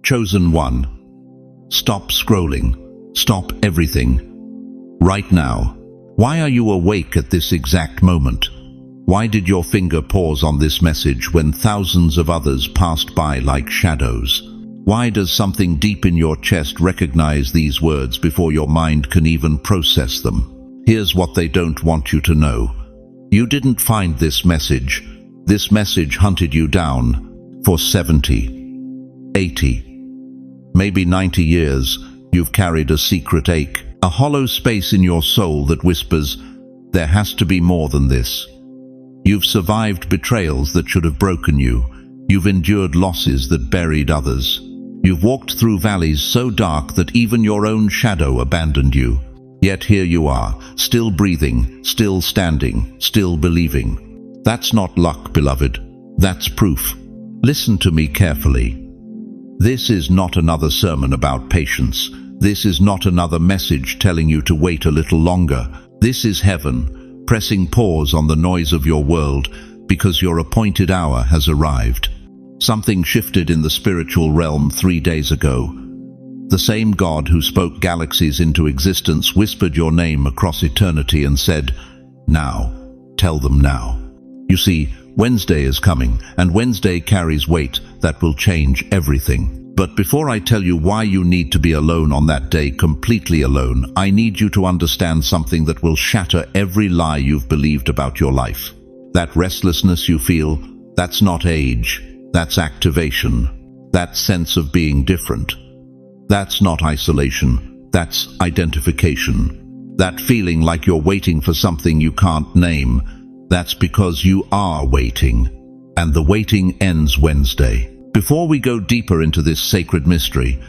Chosen one. Stop scrolling. Stop everything. Right now. Why are you awake at this exact moment? Why did your finger pause on this message when thousands of others passed by like shadows? Why does something deep in your chest recognize these words before your mind can even process them? Here's what they don't want you to know. You didn't find this message. This message hunted you down for 70, 80, maybe 90 years. You've carried a secret ache, a hollow space in your soul that whispers, there has to be more than this. You've survived betrayals that should have broken you. You've endured losses that buried others. You've walked through valleys so dark that even your own shadow abandoned you. Yet here you are, still breathing, still standing, still believing. That's not luck, beloved. That's proof. Listen to me carefully. This is not another sermon about patience. This is not another message telling you to wait a little longer. This is heaven, pressing pause on the noise of your world because your appointed hour has arrived. Something shifted in the spiritual realm 3 days ago. The same God who spoke galaxies into existence whispered your name across eternity and said, now, tell them now. You see, Wednesday is coming, and Wednesday carries weight that will change everything. But before I tell you why you need to be alone on that day, completely alone, I need you to understand something that will shatter every lie you've believed about your life. That restlessness you feel, that's not age, that's activation. That sense of being different. That's not isolation, that's identification. That feeling like you're waiting for something you can't name, that's because you are waiting, and the waiting ends Wednesday. Before we go deeper into this sacred mystery,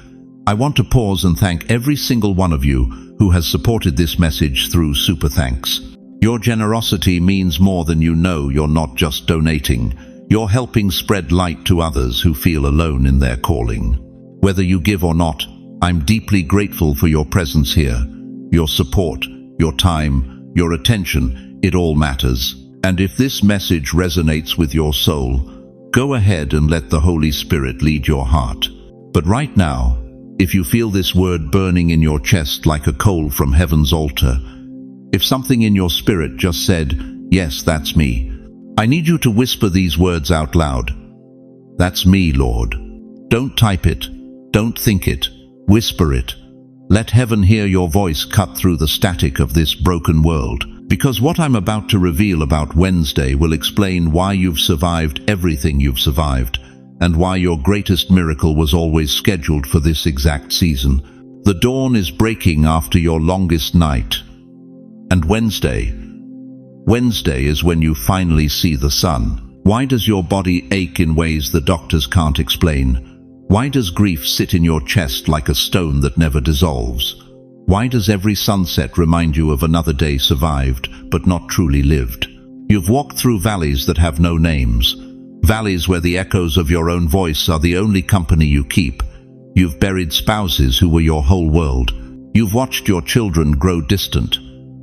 I want to pause and thank every single one of you who has supported this message through Super Thanks. Your generosity means more than you know. You're not just donating, you're helping spread light to others who feel alone in their calling. Whether you give or not, I'm deeply grateful for your presence here, your support, your time, your attention. It all matters. And if this message resonates with your soul, go ahead and let the Holy Spirit lead your heart. But right now, if you feel this word burning in your chest like a coal from heaven's altar, if something in your spirit just said, yes, that's me, I need you to whisper these words out loud. That's me, Lord. Don't type it. Don't think it. Whisper it. Let heaven hear your voice cut through the static of this broken world. Because what I'm about to reveal about Wednesday will explain why you've survived everything you've survived, and why your greatest miracle was always scheduled for this exact season. The dawn is breaking after your longest night. And Wednesday is when you finally see the sun. Why does your body ache in ways the doctors can't explain? Why does grief sit in your chest like a stone that never dissolves? Why does every sunset remind you of another day survived, but not truly lived? You've walked through valleys that have no names, valleys where the echoes of your own voice are the only company you keep. You've buried spouses who were your whole world. You've watched your children grow distant.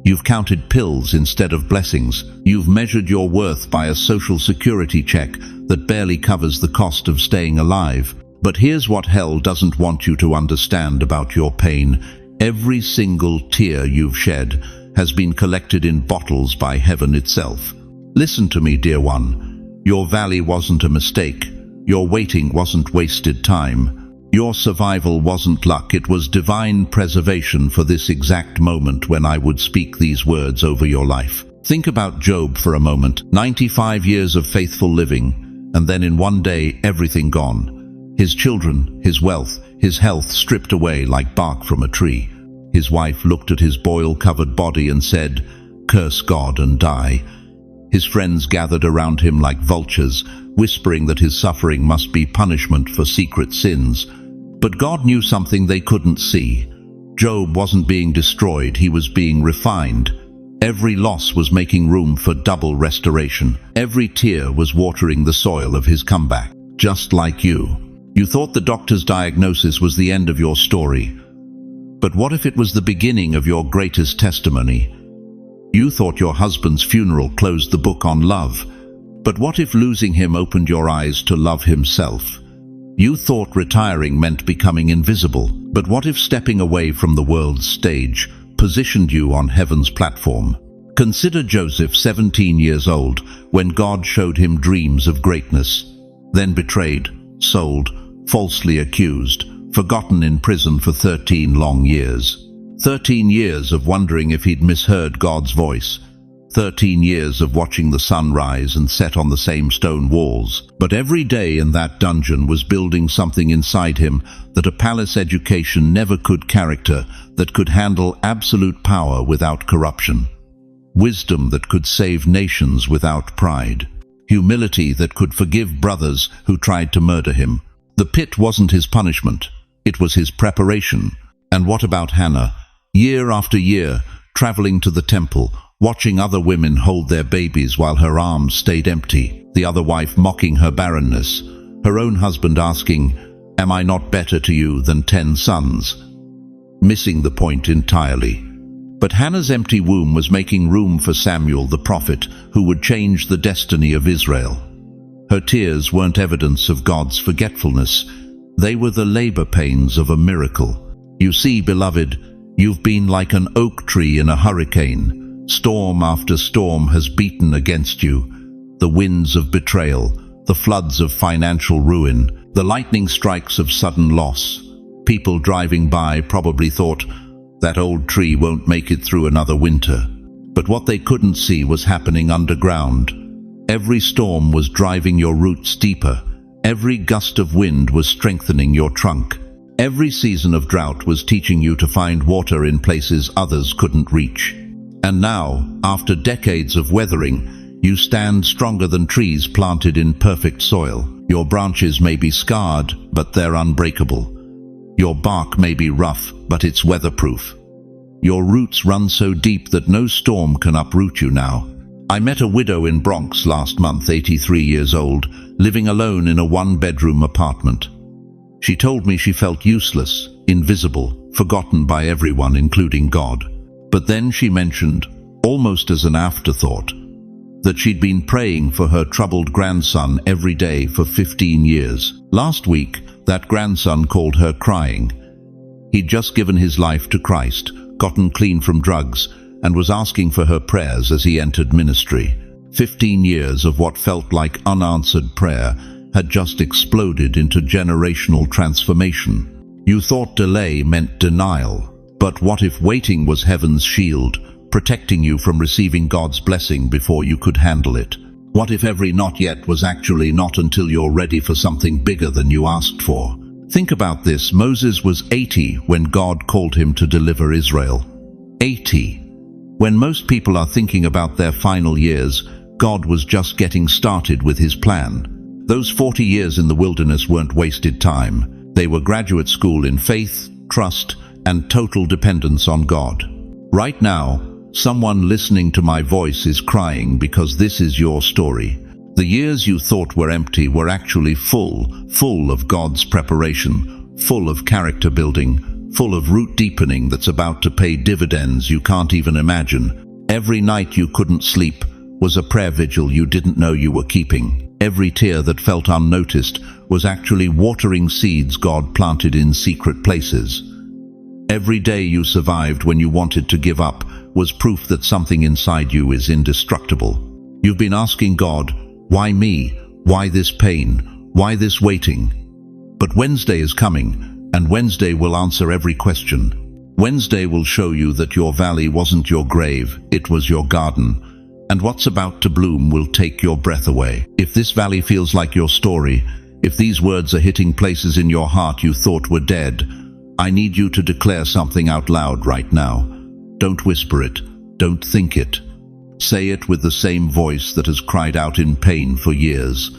You've counted pills instead of blessings. You've measured your worth by a social security check that barely covers the cost of staying alive. But here's what hell doesn't want you to understand about your pain. Every single tear you've shed has been collected in bottles by heaven itself. Listen to me, dear one. Your valley wasn't a mistake. Your waiting wasn't wasted time. Your survival wasn't luck. It was divine preservation for this exact moment when I would speak these words over your life. Think about Job for a moment. 95 years of faithful living, and then in one day, everything gone. His children, his wealth, his health stripped away like bark from a tree. His wife looked at his boil-covered body and said, "Curse God and die." His friends gathered around him like vultures, whispering that his suffering must be punishment for secret sins. But God knew something they couldn't see. Job wasn't being destroyed, he was being refined. Every loss was making room for double restoration. Every tear was watering the soil of his comeback. Just like you. You thought the doctor's diagnosis was the end of your story. But what if it was the beginning of your greatest testimony? You thought your husband's funeral closed the book on love. But what if losing him opened your eyes to love himself? You thought retiring meant becoming invisible, but what if stepping away from the world's stage positioned you on heaven's platform? Consider Joseph, 17 years old, when God showed him dreams of greatness, then betrayed, sold, falsely accused, forgotten in prison for 13 long years. 13 years of wondering if he'd misheard God's voice. 13 years of watching the sun rise and set on the same stone walls. But every day in that dungeon was building something inside him that a palace education never could. Character that could handle absolute power without corruption. Wisdom that could save nations without pride. Humility that could forgive brothers who tried to murder him. The pit wasn't his punishment. It was his preparation. And what about Hannah? Year after year, traveling to the temple, watching other women hold their babies while her arms stayed empty, the other wife mocking her barrenness, her own husband asking, "Am I not better to you than 10 sons?" Missing the point entirely. But Hannah's empty womb was making room for Samuel the prophet, who would change the destiny of Israel. Her tears weren't evidence of God's forgetfulness. They were the labor pains of a miracle. You see, beloved, you've been like an oak tree in a hurricane. Storm after storm has beaten against you. The winds of betrayal, the floods of financial ruin, the lightning strikes of sudden loss. People driving by probably thought, that old tree won't make it through another winter. But what they couldn't see was happening underground. Every storm was driving your roots deeper. Every gust of wind was strengthening your trunk. Every season of drought was teaching you to find water in places others couldn't reach. And now, after decades of weathering, you stand stronger than trees planted in perfect soil. Your branches may be scarred, but they're unbreakable. Your bark may be rough, but it's weatherproof. Your roots run so deep that no storm can uproot you now. I met a widow in Bronx last month, 83 years old, living alone in a one-bedroom apartment. She told me she felt useless, invisible, forgotten by everyone, including God. But then she mentioned, almost as an afterthought, that she'd been praying for her troubled grandson every day for 15 years. Last week, that grandson called her crying. He'd just given his life to Christ, gotten clean from drugs, and was asking for her prayers as he entered ministry. 15 years of what felt like unanswered prayer had just exploded into generational transformation. You thought delay meant denial. But what if waiting was heaven's shield, protecting you from receiving God's blessing before you could handle it? What if every not yet was actually not until you're ready for something bigger than you asked for? Think about this. Moses was 80 when God called him to deliver Israel. 80. When most people are thinking about their final years, God was just getting started with his plan. Those 40 years in the wilderness weren't wasted time. They were graduate school in faith, trust, and total dependence on God. Right now, someone listening to my voice is crying because this is your story. The years you thought were empty were actually full of God's preparation, full of character building, full of root deepening that's about to pay dividends you can't even imagine. Every night you couldn't sleep was a prayer vigil you didn't know you were keeping. Every tear that felt unnoticed was actually watering seeds God planted in secret places. Every day you survived when you wanted to give up was proof that something inside you is indestructible. You've been asking God, why me? Why this pain? Why this waiting? But Wednesday is coming, and Wednesday will answer every question. Wednesday will show you that your valley wasn't your grave, it was your garden. And what's about to bloom will take your breath away. If this valley feels like your story, if these words are hitting places in your heart you thought were dead, I need you to declare something out loud right now. Don't whisper it. Don't think it. Say it with the same voice that has cried out in pain for years.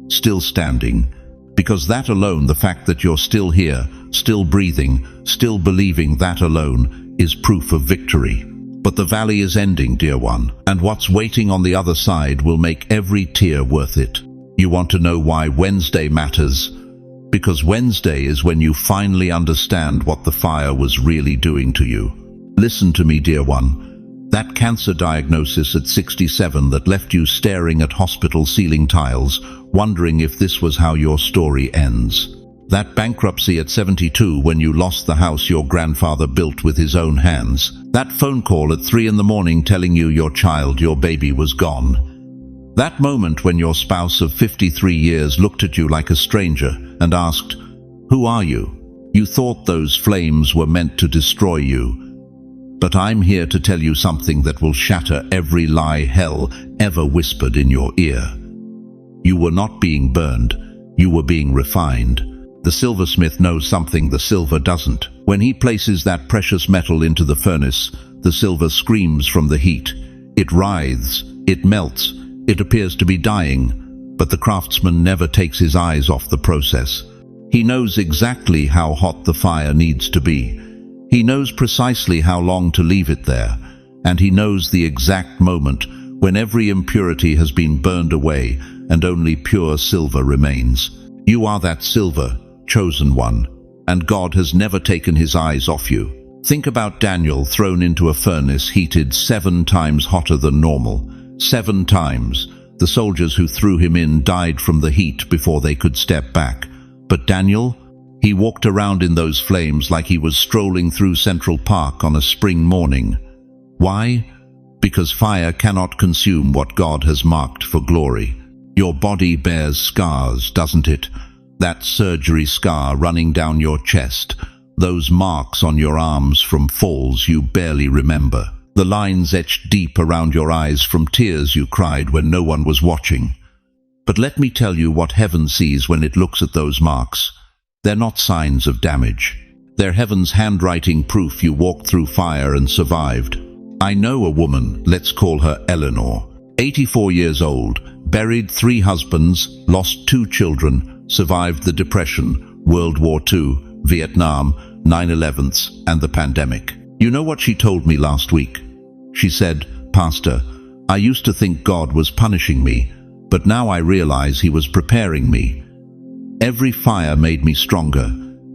Still standing. Because that alone, the fact that you're still here, still breathing, still believing, that alone is proof of victory. But the valley is ending, dear one, and what's waiting on the other side will make every tear worth it. You want to know why Wednesday matters? Because Wednesday is when you finally understand what the fire was really doing to you. Listen to me, dear one. That cancer diagnosis at 67 that left you staring at hospital ceiling tiles, wondering if this was how your story ends. That bankruptcy at 72 when you lost the house your grandfather built with his own hands. That phone call at 3 in the morning telling you your child, your baby, was gone. That moment when your spouse of 53 years looked at you like a stranger and asked, "Who are you?" You thought those flames were meant to destroy you. But I'm here to tell you something that will shatter every lie hell ever whispered in your ear. You were not being burned, you were being refined. The silversmith knows something the silver doesn't. When he places that precious metal into the furnace, the silver screams from the heat. It writhes, it melts, it appears to be dying, but the craftsman never takes his eyes off the process. He knows exactly how hot the fire needs to be. He knows precisely how long to leave it there, and he knows the exact moment when every impurity has been burned away and only pure silver remains. You are that silver, chosen one, and God has never taken his eyes off you. Think about Daniel thrown into a furnace heated 7 times hotter than normal. 7 times. The soldiers who threw him in died from the heat before they could step back. But Daniel, he walked around in those flames like he was strolling through Central Park on a spring morning. Why? Because fire cannot consume what God has marked for glory. Your body bears scars, doesn't it? That surgery scar running down your chest, those marks on your arms from falls you barely remember, the lines etched deep around your eyes from tears you cried when no one was watching. But let me tell you what heaven sees when it looks at those marks. They're not signs of damage. They're heaven's handwriting proof you walked through fire and survived. I know a woman, let's call her Eleanor, 84 years old, buried 3 husbands, lost 2 children, survived the Depression, World War II, Vietnam, 9/11s, and the pandemic. You know what she told me last week? She said, "Pastor, I used to think God was punishing me, but now I realize he was preparing me. Every fire made me stronger.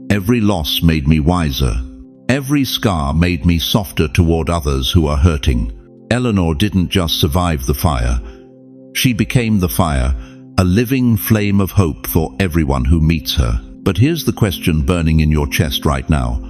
Every loss made me wiser. Every scar made me softer toward others who are hurting." Eleanor didn't just survive the fire. She became the fire, a living flame of hope for everyone who meets her. But here's the question burning in your chest right now.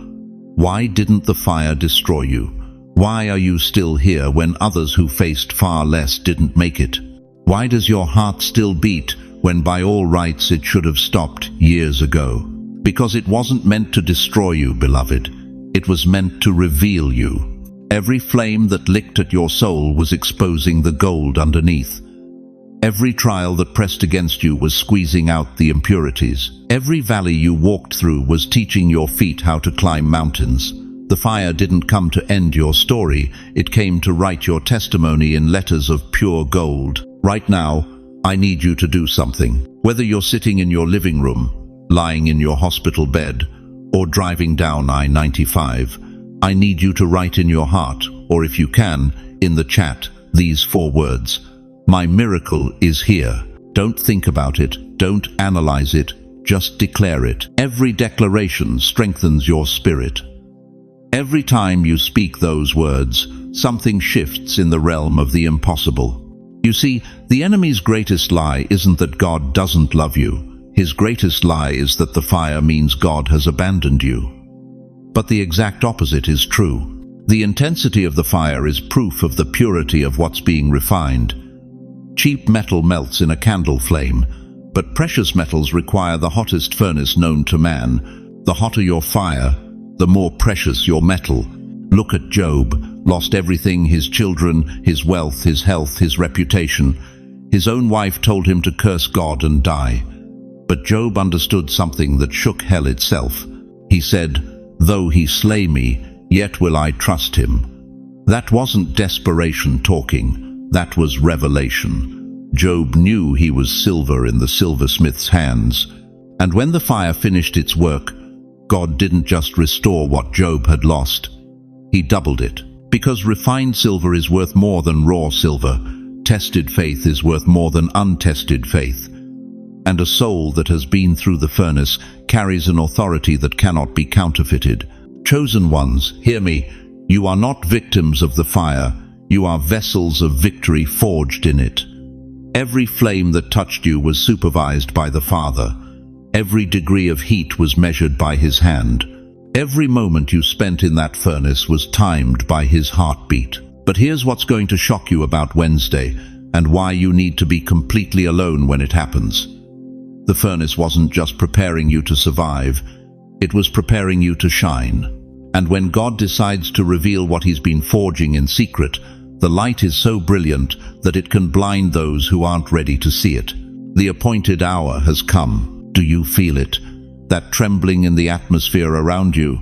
Why didn't the fire destroy you? Why are you still here when others who faced far less didn't make it? Why does your heart still beat when by all rights it should have stopped years ago? Because it wasn't meant to destroy you, beloved. It was meant to reveal you. Every flame that licked at your soul was exposing the gold underneath. Every trial that pressed against you was squeezing out the impurities. Every valley you walked through was teaching your feet how to climb mountains. The fire didn't come to end your story, it came to write your testimony in letters of pure gold. Right now, I need you to do something. Whether you're sitting in your living room, lying in your hospital bed, or driving down I-95, I need you to write in your heart, or if you can, in the chat, these 4 words. My miracle is here. Don't think about it, don't analyze it, just declare it. Every declaration strengthens your spirit. Every time you speak those words, something shifts in the realm of the impossible. You see, the enemy's greatest lie isn't that God doesn't love you. His greatest lie is that the fire means God has abandoned you. But the exact opposite is true. The intensity of the fire is proof of the purity of what's being refined. Cheap metal melts in a candle flame, but precious metals require the hottest furnace known to man. The hotter your fire, the more precious your metal. Look at Job, lost everything, his children, his wealth, his health, his reputation. His own wife told him to curse God and die. But Job understood something that shook hell itself. He said, "Though he slay me, yet will I trust him." That wasn't desperation talking. That was revelation. Job knew he was silver in the silversmith's hands. And when the fire finished its work, God didn't just restore what Job had lost. He doubled it. Because refined silver is worth more than raw silver, tested faith is worth more than untested faith. And a soul that has been through the furnace carries an authority that cannot be counterfeited. Chosen ones, hear me. You are not victims of the fire. You are vessels of victory forged in it. Every flame that touched you was supervised by the Father. Every degree of heat was measured by His hand. Every moment you spent in that furnace was timed by His heartbeat. But here's what's going to shock you about Wednesday, and why you need to be completely alone when it happens. The furnace wasn't just preparing you to survive, it was preparing you to shine. And when God decides to reveal what He's been forging in secret, the light is so brilliant that it can blind those who aren't ready to see it. The appointed hour has come. Do you feel it? That trembling in the atmosphere around you,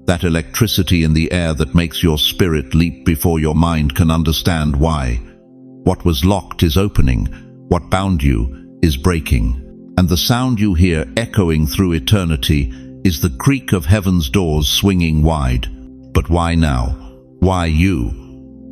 that electricity in the air that makes your spirit leap before your mind can understand why. What was locked is opening, what bound you is breaking. And the sound you hear echoing through eternity is the creak of heaven's doors swinging wide. But why now? Why you?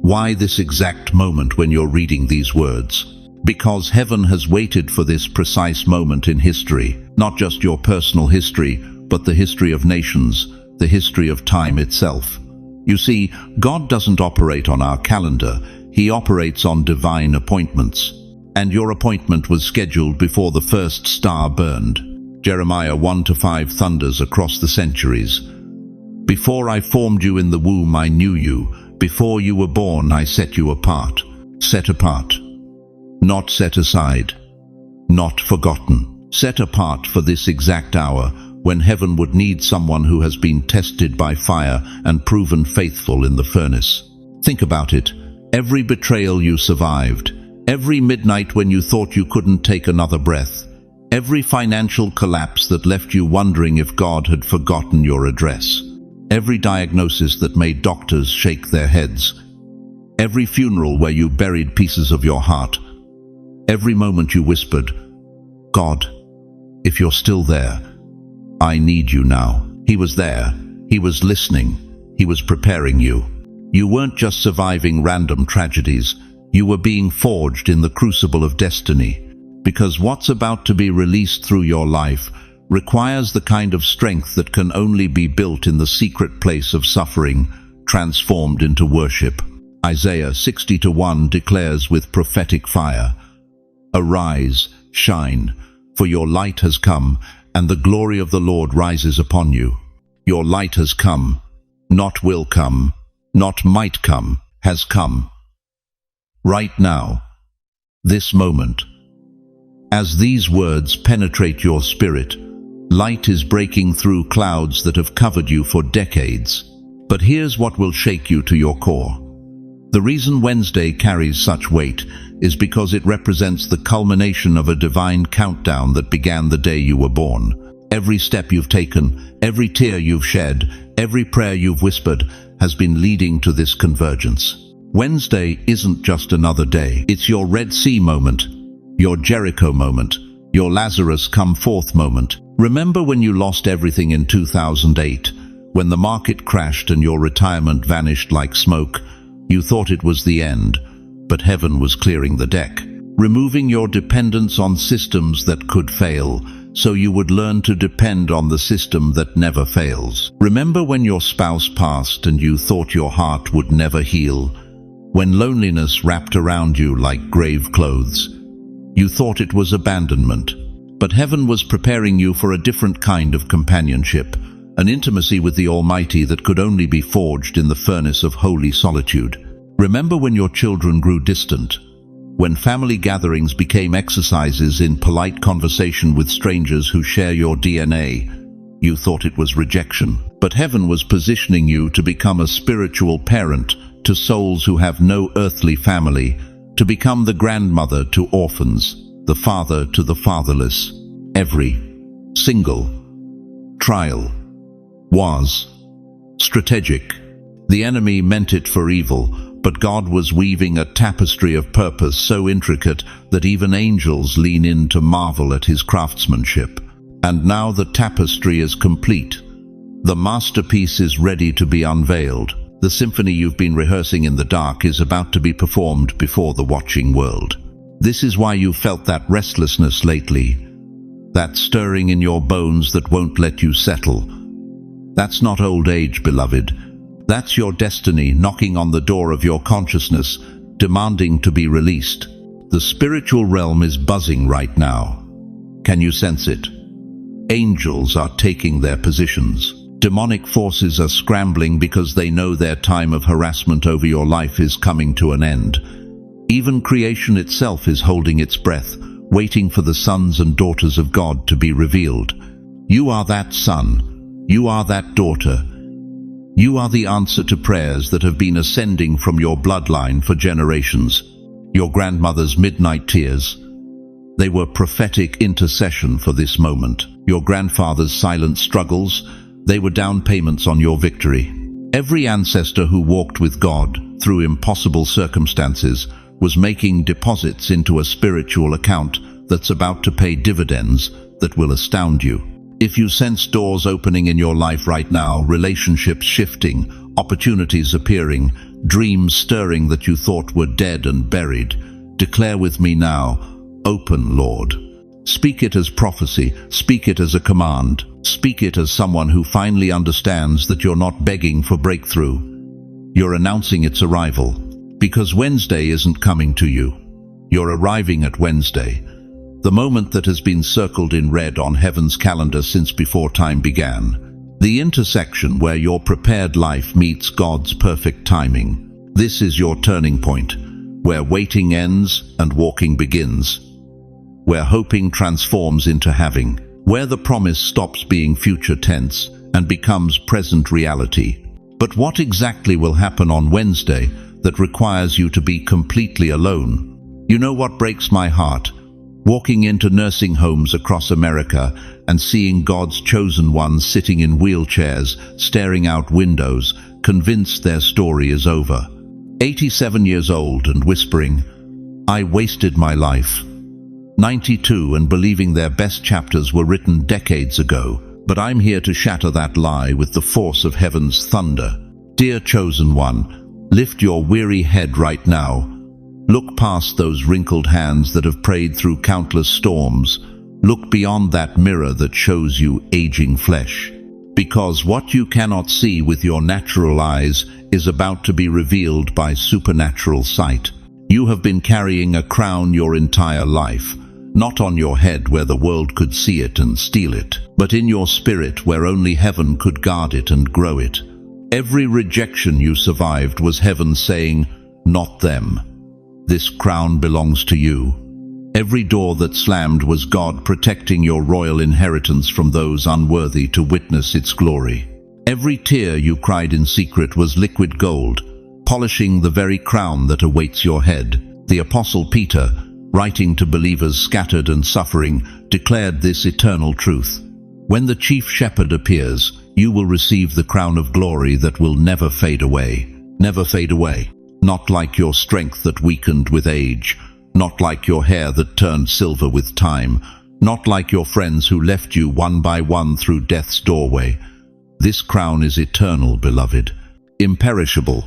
Why this exact moment when you're reading these words? Because heaven has waited for this precise moment in history, not just your personal history, but the history of nations, the history of time itself. You see, God doesn't operate on our calendar, He operates on divine appointments. And your appointment was scheduled before the first star burned. Jeremiah 1-5 thunders across the centuries. Before I formed you in the womb, I knew you. Before you were born, I set you apart. Set apart. Not set aside. Not forgotten. Set apart for this exact hour, when heaven would need someone who has been tested by fire and proven faithful in the furnace. Think about it. Every betrayal you survived. Every midnight when you thought you couldn't take another breath. Every financial collapse that left you wondering if God had forgotten your address. Every diagnosis that made doctors shake their heads. Every funeral where you buried pieces of your heart. Every moment you whispered, God, if you're still there, I need you now. He was there. He was listening. He was preparing you. You weren't just surviving random tragedies. You were being forged in the crucible of destiny. Because what's about to be released through your life requires the kind of strength that can only be built in the secret place of suffering, transformed into worship. Isaiah 60:1 declares with prophetic fire, Arise, shine, for your light has come, and the glory of the Lord rises upon you. Your light has come, not will come, not might come, has come. Right now, this moment. As these words penetrate your spirit, light is breaking through clouds that have covered you for decades. But here's what will shake you to your core. The reason Wednesday carries such weight is because it represents the culmination of a divine countdown that began the day you were born. Every step you've taken, every tear you've shed, every prayer you've whispered has been leading to this convergence. Wednesday isn't just another day. It's your Red Sea moment, your Jericho moment, your Lazarus come forth moment. Remember when you lost everything in 2008, when the market crashed and your retirement vanished like smoke? You thought it was the end, but heaven was clearing the deck, removing your dependence on systems that could fail, so you would learn to depend on the system that never fails. Remember when your spouse passed and you thought your heart would never heal? When loneliness wrapped around you like grave clothes? You thought it was abandonment, but heaven was preparing you for a different kind of companionship, an intimacy with the Almighty that could only be forged in the furnace of holy solitude. Remember when your children grew distant, when family gatherings became exercises in polite conversation with strangers who share your DNA? You thought it was rejection, but heaven was positioning you to become a spiritual parent to souls who have no earthly family, to become the grandmother to orphans, the father to the fatherless. Every single trial was strategic. The enemy meant it for evil, but God was weaving a tapestry of purpose so intricate that even angels lean in to marvel at His craftsmanship. And now the tapestry is complete. The masterpiece is ready to be unveiled. The symphony you've been rehearsing in the dark is about to be performed before the watching world. This is why you felt that restlessness lately, that stirring in your bones that won't let you settle. That's not old age, beloved. That's your destiny knocking on the door of your consciousness, demanding to be released. The spiritual realm is buzzing right now. Can you sense it? Angels are taking their positions. Demonic forces are scrambling because they know their time of harassment over your life is coming to an end. Even creation itself is holding its breath, waiting for the sons and daughters of God to be revealed. You are that son. You are that daughter. You are the answer to prayers that have been ascending from your bloodline for generations. Your grandmother's midnight tears, they were prophetic intercession for this moment. Your grandfather's silent struggles, they were down payments on your victory. Every ancestor who walked with God through impossible circumstances was making deposits into a spiritual account that's about to pay dividends that will astound you. If you sense doors opening in your life right now, relationships shifting, opportunities appearing, dreams stirring that you thought were dead and buried, declare with me now, open, Lord. Speak it as prophecy, speak it as a command, speak it as someone who finally understands that you're not begging for breakthrough. You're announcing its arrival, because Wednesday isn't coming to you. You're arriving at Wednesday, the moment that has been circled in red on heaven's calendar since before time began. The intersection where your prepared life meets God's perfect timing. This is your turning point, where waiting ends and walking begins, where hoping transforms into having, where the promise stops being future tense and becomes present reality. But what exactly will happen on Wednesday that requires you to be completely alone? You know what breaks my heart? Walking into nursing homes across America and seeing God's chosen ones sitting in wheelchairs, staring out windows, convinced their story is over. 87 years old and whispering, "I wasted my life." 92 and believing their best chapters were written decades ago. But I'm here to shatter that lie with the force of heaven's thunder. Dear chosen one, lift your weary head right now. Look past those wrinkled hands that have prayed through countless storms. Look beyond that mirror that shows you aging flesh. Because what you cannot see with your natural eyes is about to be revealed by supernatural sight. You have been carrying a crown your entire life, not on your head where the world could see it and steal it, but in your spirit where only heaven could guard it and grow it. Every rejection you survived was heaven saying, "Not them. This crown belongs to you." Every door that slammed was God protecting your royal inheritance from those unworthy to witness its glory. Every tear you cried in secret was liquid gold, polishing the very crown that awaits your head. The Apostle Peter, writing to believers scattered and suffering, declared this eternal truth. When the chief shepherd appears, you will receive the crown of glory that will never fade away. Never fade away. Not like your strength that weakened with age, not like your hair that turned silver with time, not like your friends who left you one by one through death's doorway. This crown is eternal, beloved, imperishable,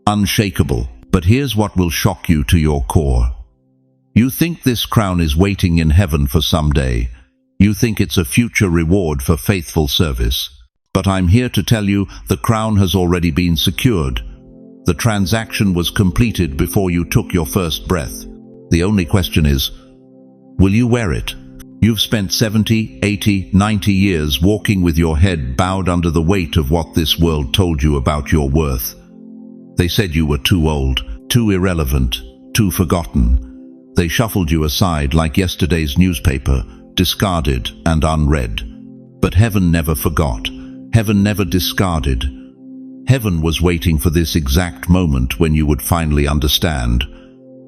unshakable. But here's what will shock you to your core. You think this crown is waiting in heaven for someday. You think it's a future reward for faithful service. But I'm here to tell you the crown has already been secured. The transaction was completed before you took your first breath. The only question is, will you wear it? You've spent 70, 80, 90 years walking with your head bowed under the weight of what this world told you about your worth. They said you were too old, too irrelevant, too forgotten. They shuffled you aside like yesterday's newspaper, discarded and unread. But heaven never forgot. Heaven never discarded. Heaven was waiting for this exact moment when you would finally understand.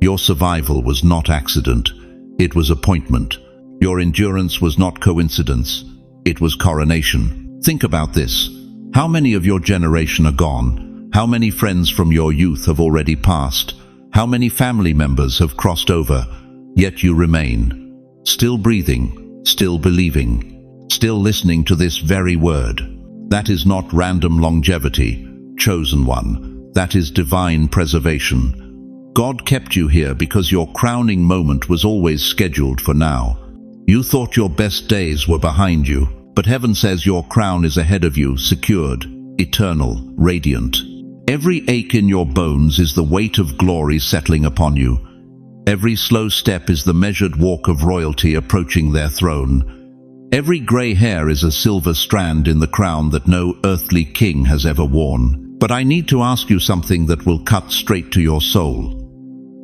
Your survival was not accident. It was appointment. Your endurance was not coincidence. It was coronation. Think about this. How many of your generation are gone? How many friends from your youth have already passed? How many family members have crossed over? Yet you remain. Still breathing, still believing, still listening to this very word. That is not random longevity, chosen one. That is divine preservation. God kept you here because your crowning moment was always scheduled for now. You thought your best days were behind you, but heaven says your crown is ahead of you, secured. eternal, radiant. Every ache in your bones is the weight of glory settling upon you. Every slow step is the measured walk of royalty approaching their throne. Every grey hair is a silver strand in the crown that no earthly king has ever worn. But I need to ask you something that will cut straight to your soul.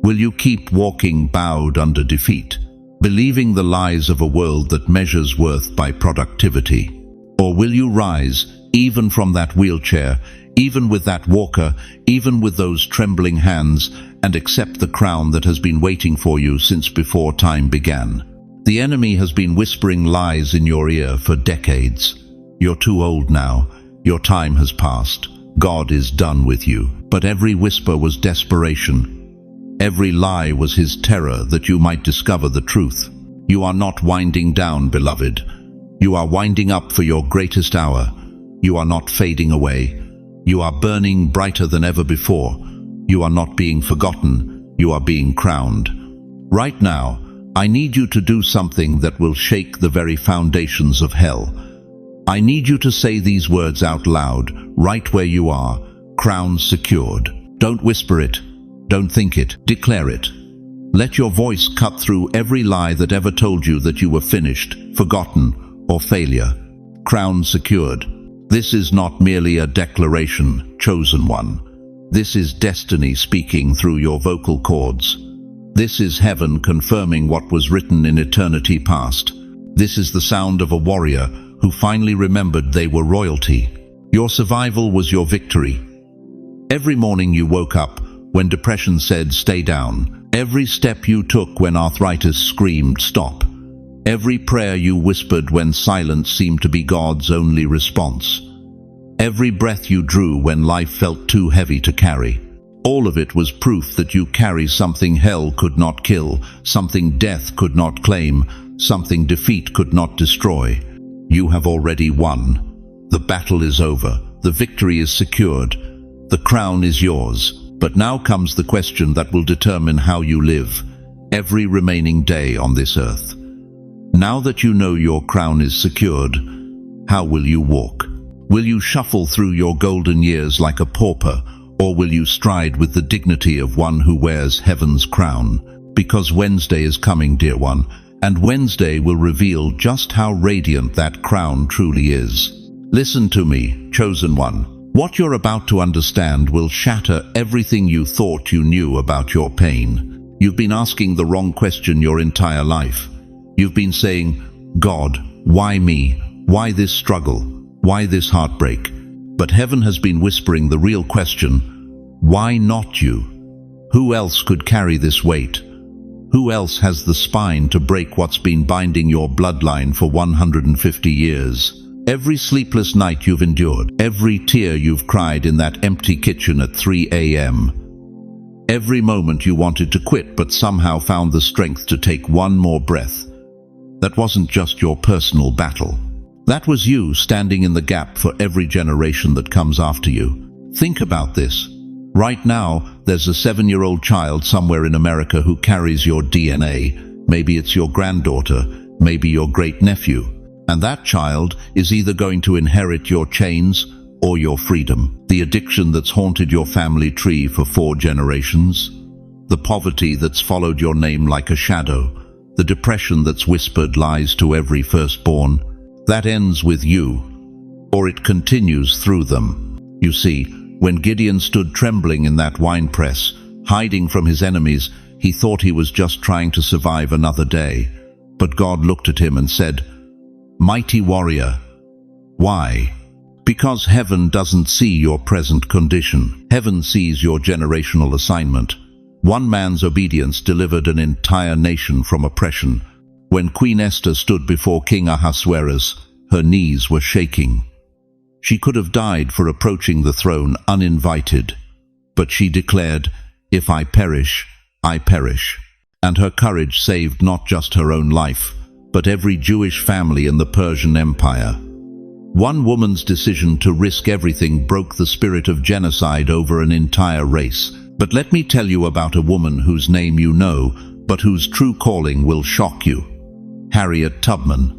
Will you keep walking bowed under defeat, believing the lies of a world that measures worth by productivity? Or will you rise, even from that wheelchair, even with that walker, even with those trembling hands, and accept the crown that has been waiting for you since before time began? The enemy has been whispering lies in your ear for decades. You're too old now. Your time has passed. God is done with you. But every whisper was desperation. Every lie was his terror that you might discover the truth. You are not winding down, beloved. You are winding up for your greatest hour. You are not fading away. You are burning brighter than ever before. You are not being forgotten. You are being crowned. Right now, I need you to do something that will shake the very foundations of hell. I need you to say these words out loud, right where you are. Crown secured. Don't whisper it. Don't think it. Declare it. Let your voice cut through every lie that ever told you that you were finished, forgotten, or failure. Crown secured. This is not merely a declaration, chosen one. This is destiny speaking through your vocal cords. This is heaven confirming what was written in eternity past. This is the sound of a warrior who finally remembered they were royalty. Your survival was your victory. Every morning you woke up when depression said stay down. Every step you took when arthritis screamed stop. Every prayer you whispered when silence seemed to be God's only response. Every breath you drew when life felt too heavy to carry. All of it was proof that you carry something hell could not kill, something death could not claim, something defeat could not destroy. You have already won. The battle is over. The victory is secured. The crown is yours. But now comes the question that will determine how you live every remaining day on this earth. Now that you know your crown is secured, how will you walk? Will you shuffle through your golden years like a pauper, or will you stride with the dignity of one who wears heaven's crown? Because Wednesday is coming, dear one, and Wednesday will reveal just how radiant that crown truly is. Listen to me, chosen one. What you're about to understand will shatter everything you thought you knew about your pain. You've been asking the wrong question your entire life. You've been saying, God, why me? Why this struggle? Why this heartbreak? But heaven has been whispering the real question, why not you? Who else could carry this weight? Who else has the spine to break what's been binding your bloodline for 150 years? Every sleepless night you've endured, every tear you've cried in that empty kitchen at 3 a.m., every moment you wanted to quit but somehow found the strength to take one more breath. That wasn't just your personal battle. That was you standing in the gap for every generation that comes after you. Think about this. Right now, there's a 7-year-old child somewhere in America who carries your DNA. Maybe it's your granddaughter, maybe your great-nephew. And that child is either going to inherit your chains or your freedom. The addiction that's haunted your family tree for 4 generations. The poverty that's followed your name like a shadow. The depression that's whispered lies to every firstborn. That ends with you, or it continues through them. You see, when Gideon stood trembling in that winepress, hiding from his enemies, he thought he was just trying to survive another day. But God looked at him and said, "Mighty warrior." Why? Because heaven doesn't see your present condition. Heaven sees your generational assignment. One man's obedience delivered an entire nation from oppression. When Queen Esther stood before King Ahasuerus, her knees were shaking. She could have died for approaching the throne uninvited, but she declared, "If I perish, I perish." And her courage saved not just her own life, but every Jewish family in the Persian Empire. One woman's decision to risk everything broke the spirit of genocide over an entire race. But let me tell you about a woman whose name you know, but whose true calling will shock you. Harriet Tubman.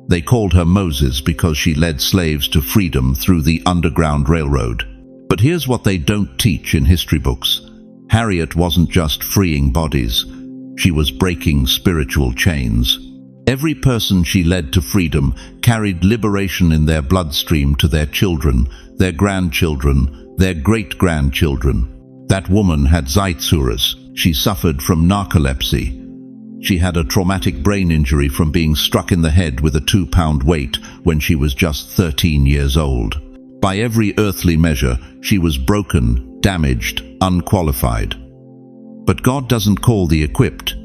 They called her Moses because she led slaves to freedom through the Underground Railroad. But here's what they don't teach in history books. Harriet wasn't just freeing bodies. She was breaking spiritual chains. Every person she led to freedom carried liberation in their bloodstream to their children, their grandchildren, their great-grandchildren. That woman had Zeitzuras. She suffered from narcolepsy. She had a traumatic brain injury from being struck in the head with a 2-pound weight when she was just 13 years old. By every earthly measure, she was broken, damaged, unqualified. But God doesn't call the equipped.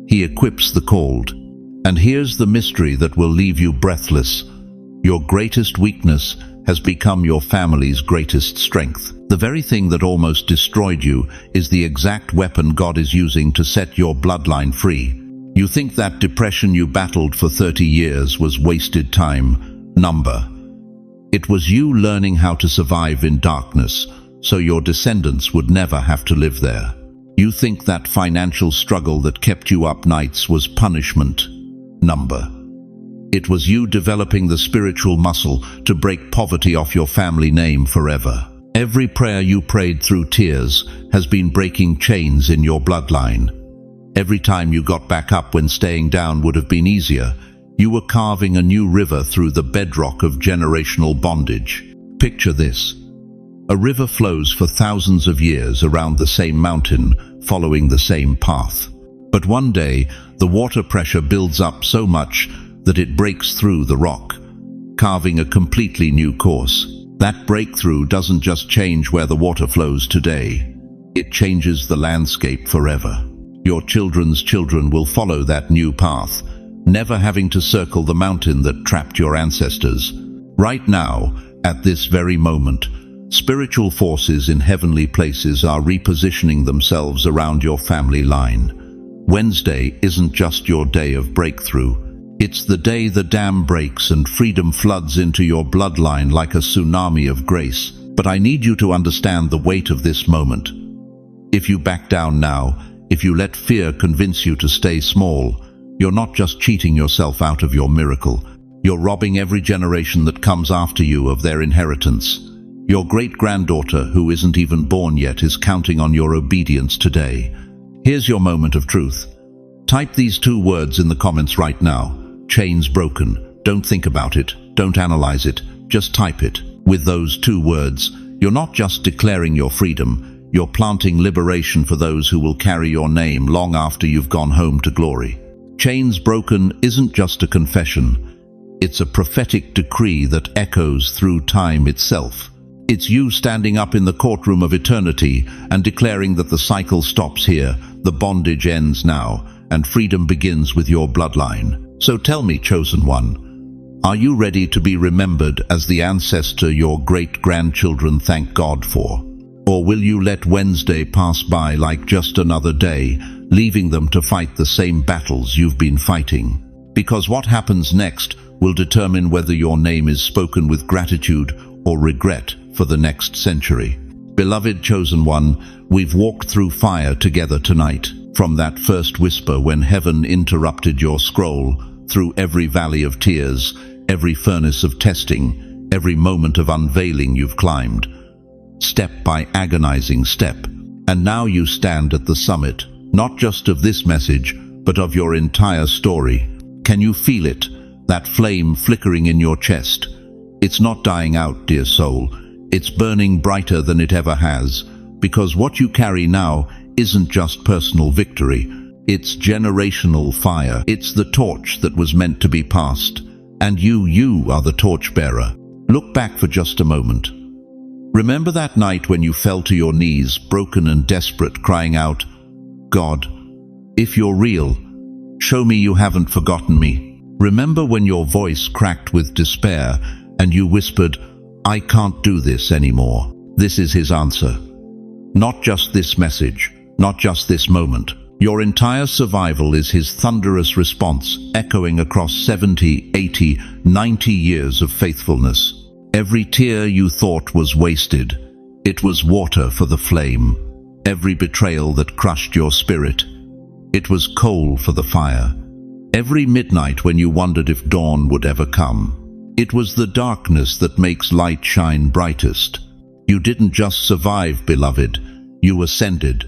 He equips the called. And here's the mystery that will leave you breathless. Your greatest weakness has become your family's greatest strength. The very thing that almost destroyed you is the exact weapon God is using to set your bloodline free. You think that depression you battled for 30 years was wasted time. Number. It was you learning how to survive in darkness, so your descendants would never have to live there. You think that financial struggle that kept you up nights was punishment. Number. It was you developing the spiritual muscle to break poverty off your family name forever. Every prayer you prayed through tears has been breaking chains in your bloodline. Every time you got back up when staying down would have been easier, you were carving a new river through the bedrock of generational bondage. Picture this. A river flows for thousands of years around the same mountain, following the same path. But one day, the water pressure builds up so much that it breaks through the rock, carving a completely new course. That breakthrough doesn't just change where the water flows today. It changes the landscape forever. Your children's children will follow that new path, never having to circle the mountain that trapped your ancestors. Right now, at this very moment, spiritual forces in heavenly places are repositioning themselves around your family line. Wednesday isn't just your day of breakthrough. It's the day the dam breaks and freedom floods into your bloodline like a tsunami of grace. But I need you to understand the weight of this moment. If you back down now, if you let fear convince you to stay small, you're not just cheating yourself out of your miracle. You're robbing every generation that comes after you of their inheritance. Your great-granddaughter, who isn't even born yet, is counting on your obedience today. Here's your moment of truth. Type these 2 words in the comments right now. Chains broken. Don't think about it. Don't analyze it. Just type it. With those 2 words, you're not just declaring your freedom, you're planting liberation for those who will carry your name long after you've gone home to glory. Chains broken isn't just a confession. It's a prophetic decree that echoes through time itself. It's you standing up in the courtroom of eternity and declaring that the cycle stops here, the bondage ends now, and freedom begins with your bloodline. So tell me, chosen one, are you ready to be remembered as the ancestor your great-grandchildren thank God for? Or will you let Wednesday pass by like just another day, leaving them to fight the same battles you've been fighting? Because what happens next will determine whether your name is spoken with gratitude or regret for the next century. Beloved chosen one, we've walked through fire together tonight. From that first whisper when heaven interrupted your scroll, through every valley of tears, every furnace of testing, every moment of unveiling you've climbed, step by agonizing step. And now you stand at the summit, not just of this message, but of your entire story. Can you feel it? That flame flickering in your chest. It's not dying out, dear soul. It's burning brighter than it ever has, because what you carry now isn't just personal victory, it's generational fire. It's the torch that was meant to be passed, and you are the torchbearer. Look back for just a moment. Remember that night when you fell to your knees, broken and desperate, crying out, God, if you're real, show me you haven't forgotten me. Remember when your voice cracked with despair and you whispered, I can't do this anymore. This is his answer. Not just this message, not just this moment. Your entire survival is his thunderous response, echoing across 70, 80, 90 years of faithfulness. Every tear you thought was wasted, it was water for the flame. Every betrayal that crushed your spirit, it was coal for the fire. Every midnight when you wondered if dawn would ever come. It was the darkness that makes light shine brightest. You didn't just survive, beloved, you ascended.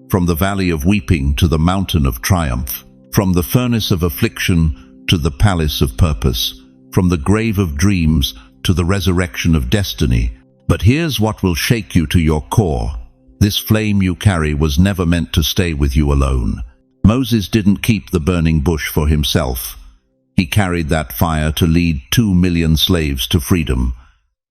From the valley of weeping to the mountain of triumph. From the furnace of affliction to the palace of purpose. From the grave of dreams to the resurrection of destiny. But here's what will shake you to your core. This flame you carry was never meant to stay with you alone. Moses didn't keep the burning bush for himself. He carried that fire to lead 2 million slaves to freedom.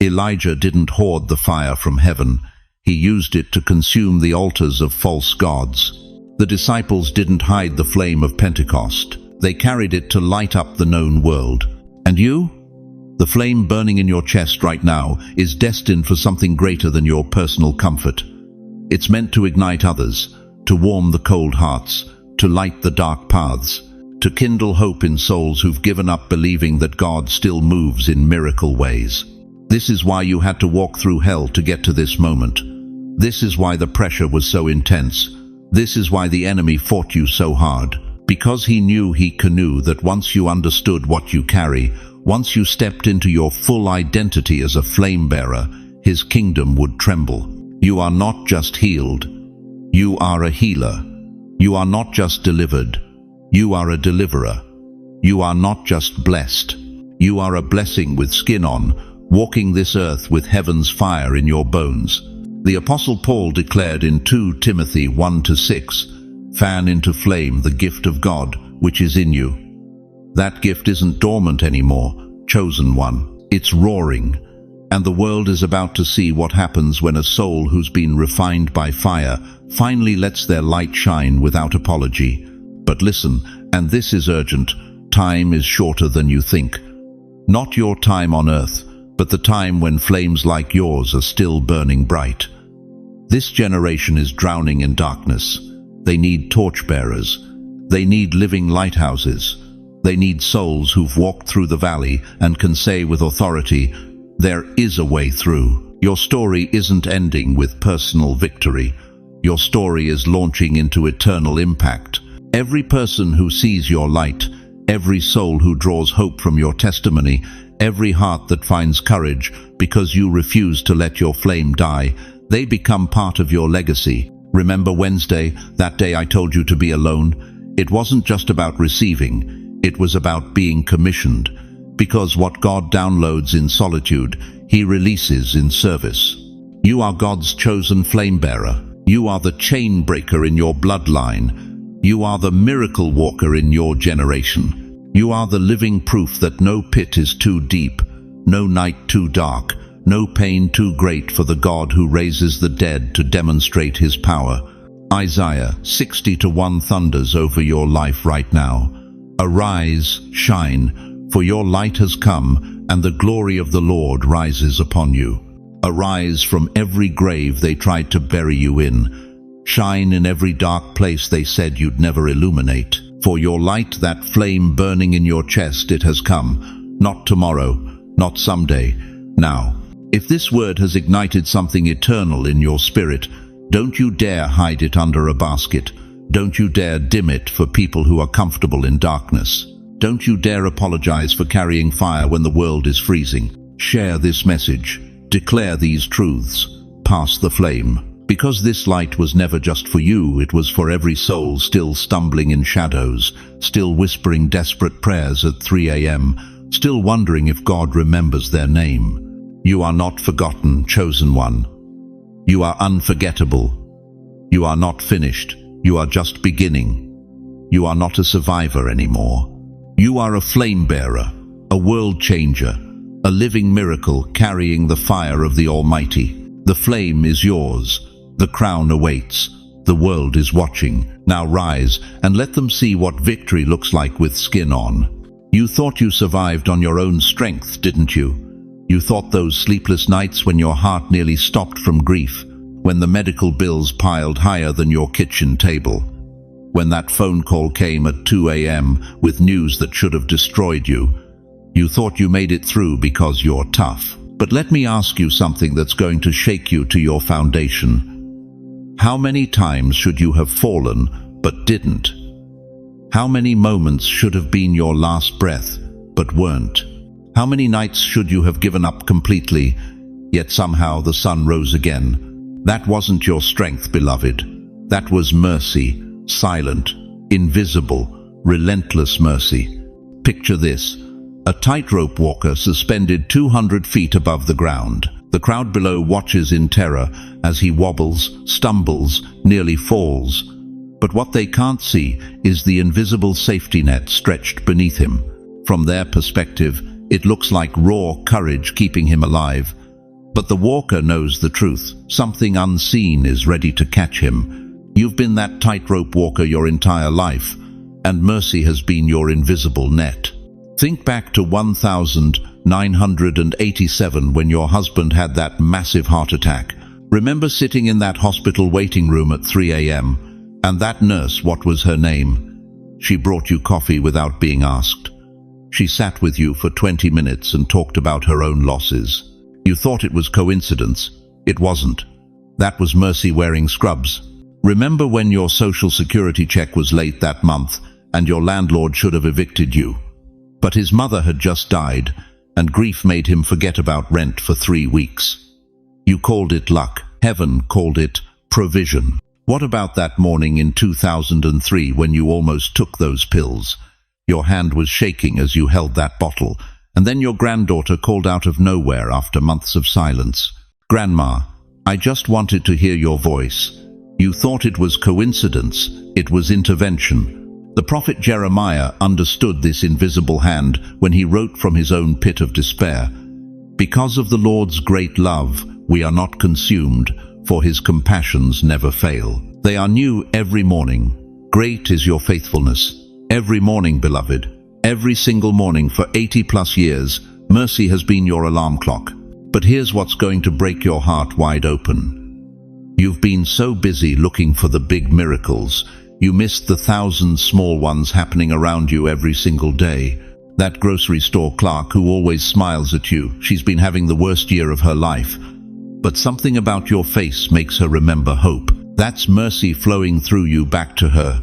Elijah didn't hoard the fire from heaven. He used it to consume the altars of false gods. The disciples didn't hide the flame of Pentecost. They carried it to light up the known world. And you? The flame burning in your chest right now is destined for something greater than your personal comfort. It's meant to ignite others, to warm the cold hearts, to light the dark paths, to kindle hope in souls who've given up believing that God still moves in miracle ways. This is why you had to walk through hell to get to this moment. This is why the pressure was so intense. This is why the enemy fought you so hard. Because he knew that once you understood what you carry, once you stepped into your full identity as a flame bearer, his kingdom would tremble. You are not just healed. You are a healer. You are not just delivered. You are a deliverer. You are not just blessed. You are a blessing with skin on, walking this earth with heaven's fire in your bones. The Apostle Paul declared in 2 Timothy 1-6, "Fan into flame the gift of God which is in you." That gift isn't dormant anymore, chosen one. It's roaring. And the world is about to see what happens when a soul who's been refined by fire finally lets their light shine without apology. But listen, and this is urgent, time is shorter than you think. Not your time on earth, but the time when flames like yours are still burning bright. This generation is drowning in darkness. They need torchbearers. They need living lighthouses. They need souls who've walked through the valley and can say with authority, "There is a way through." Your story isn't ending with personal victory. Your story is launching into eternal impact. Every person who sees your light, every soul who draws hope from your testimony, every heart that finds courage because you refuse to let your flame die, they become part of your legacy. Remember Wednesday, that day I told you to be alone? It wasn't just about receiving, it was about being commissioned. Because what God downloads in solitude, He releases in service. You are God's chosen flame bearer. You are the chain breaker in your bloodline. You are the miracle walker in your generation. You are the living proof that no pit is too deep, no night too dark, no pain too great for the God who raises the dead to demonstrate His power. Isaiah 60:1 thunders over your life right now. Arise, shine, for your light has come, and the glory of the Lord rises upon you. Arise from every grave they tried to bury you in. Shine in every dark place they said you'd never illuminate. For your light, that flame burning in your chest, it has come. Not tomorrow, not someday, now. If this word has ignited something eternal in your spirit, don't you dare hide it under a basket. Don't you dare dim it for people who are comfortable in darkness. Don't you dare apologize for carrying fire when the world is freezing. Share this message. Declare these truths. Pass the flame. Because this light was never just for you, it was for every soul still stumbling in shadows, still whispering desperate prayers at 3 a.m., still wondering if God remembers their name. You are not forgotten, chosen one. You are unforgettable. You are not finished. You are just beginning. You are not a survivor anymore. You are a flame bearer, a world changer, a living miracle carrying the fire of the Almighty. The flame is yours. The crown awaits. The world is watching. Now rise and let them see what victory looks like with skin on. You thought you survived on your own strength, didn't you? You thought those sleepless nights when your heart nearly stopped from grief, when the medical bills piled higher than your kitchen table, when that phone call came at 2 a.m. with news that should have destroyed you. You thought you made it through because you're tough. But let me ask you something that's going to shake you to your foundation. How many times should you have fallen but didn't? How many moments should have been your last breath, but weren't? How many nights should you have given up completely, yet somehow the sun rose again? That wasn't your strength, beloved. That was mercy, silent, invisible, relentless mercy. Picture this: a tightrope walker suspended 200 feet above the ground. The crowd below watches in terror as he wobbles, stumbles, nearly falls. But what they can't see is the invisible safety net stretched beneath him. From their perspective, it looks like raw courage keeping him alive. But the walker knows the truth. Something unseen is ready to catch him. You've been that tightrope walker your entire life, and mercy has been your invisible net. Think back to 1987 when your husband had that massive heart attack. Remember sitting in that hospital waiting room at 3 a.m. and that nurse, what was her name? She brought you coffee without being asked. She sat with you for 20 minutes and talked about her own losses. You thought it was coincidence. It wasn't. That was mercy wearing scrubs. Remember when your social security check was late that month and your landlord should have evicted you? But his mother had just died, and grief made him forget about rent for 3 weeks. You called it luck. Heaven called it provision. What about that morning in 2003 when you almost took those pills? Your hand was shaking as you held that bottle, and then your granddaughter called out of nowhere after months of silence. "Grandma, I just wanted to hear your voice." You thought it was coincidence. It was intervention. The prophet Jeremiah understood this invisible hand when he wrote from his own pit of despair. "Because of the Lord's great love, we are not consumed, for his compassions never fail. They are new every morning. Great is your faithfulness." Every morning, beloved, every single morning for 80+ years, mercy has been your alarm clock. But here's what's going to break your heart wide open. You've been so busy looking for the big miracles, you missed the 1,000 small ones happening around you every single day. That grocery store clerk who always smiles at you, she's been having the worst year of her life. But something about your face makes her remember hope. That's mercy flowing through you back to her.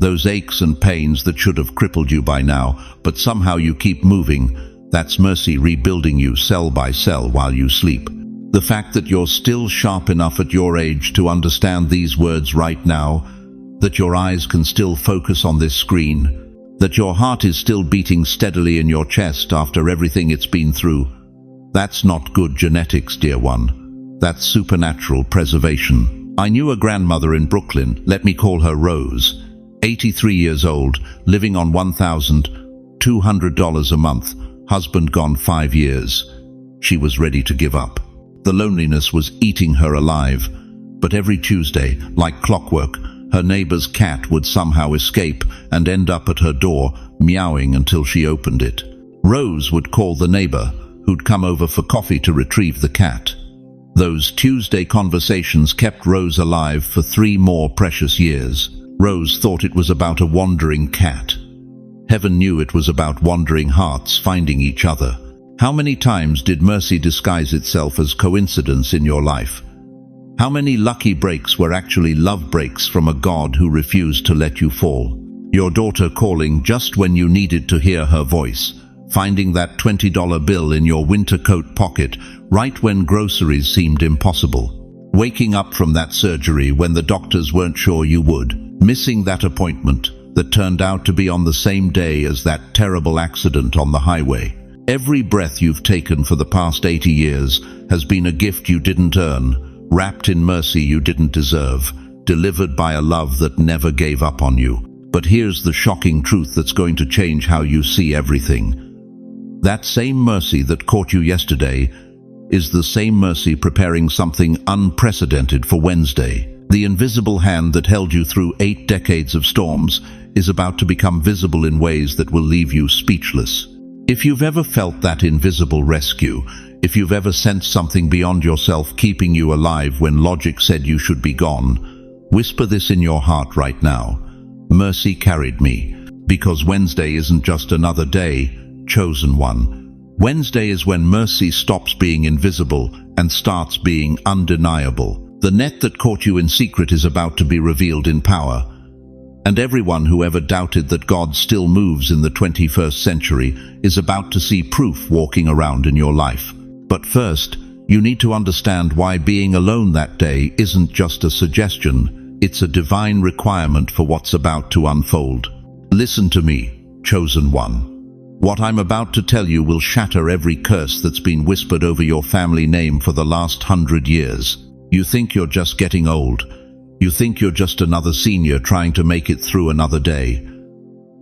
Those aches and pains that should have crippled you by now, but somehow you keep moving, that's mercy rebuilding you cell by cell while you sleep. The fact that you're still sharp enough at your age to understand these words right now, that your eyes can still focus on this screen, that your heart is still beating steadily in your chest after everything it's been through, that's not good genetics, dear one. That's supernatural preservation. I knew a grandmother in Brooklyn, let me call her Rose, 83 years old, living on $1,200 a month, husband gone 5 years. She was ready to give up. The loneliness was eating her alive. But every Tuesday, like clockwork, her neighbor's cat would somehow escape and end up at her door, meowing until she opened it. Rose would call the neighbor, who'd come over for coffee to retrieve the cat. Those Tuesday conversations kept Rose alive for 3 more precious years. Rose thought it was about a wandering cat. Heaven knew it was about wandering hearts finding each other. How many times did mercy disguise itself as coincidence in your life? How many lucky breaks were actually love breaks from a God who refused to let you fall? Your daughter calling just when you needed to hear her voice, finding that $20 bill in your winter coat pocket right when groceries seemed impossible, waking up from that surgery when the doctors weren't sure you would, missing that appointment that turned out to be on the same day as that terrible accident on the highway. Every breath you've taken for the past 80 years has been a gift you didn't earn, wrapped in mercy you didn't deserve, delivered by a love that never gave up on you. But here's the shocking truth that's going to change how you see everything. That same mercy that caught you yesterday is the same mercy preparing something unprecedented for Wednesday. The invisible hand that held you through 8 decades of storms is about to become visible in ways that will leave you speechless. If you've ever felt that invisible rescue, if you've ever sensed something beyond yourself keeping you alive when logic said you should be gone, whisper this in your heart right now. Mercy carried me, because Wednesday isn't just another day, chosen one. Wednesday is when mercy stops being invisible and starts being undeniable. The net that caught you in secret is about to be revealed in power. And everyone who ever doubted that God still moves in the 21st century is about to see proof walking around in your life. But first, you need to understand why being alone that day isn't just a suggestion, it's a divine requirement for what's about to unfold. Listen to me, chosen one. What I'm about to tell you will shatter every curse that's been whispered over your family name for the last 100 years. You think you're just getting old. You think you're just another senior trying to make it through another day.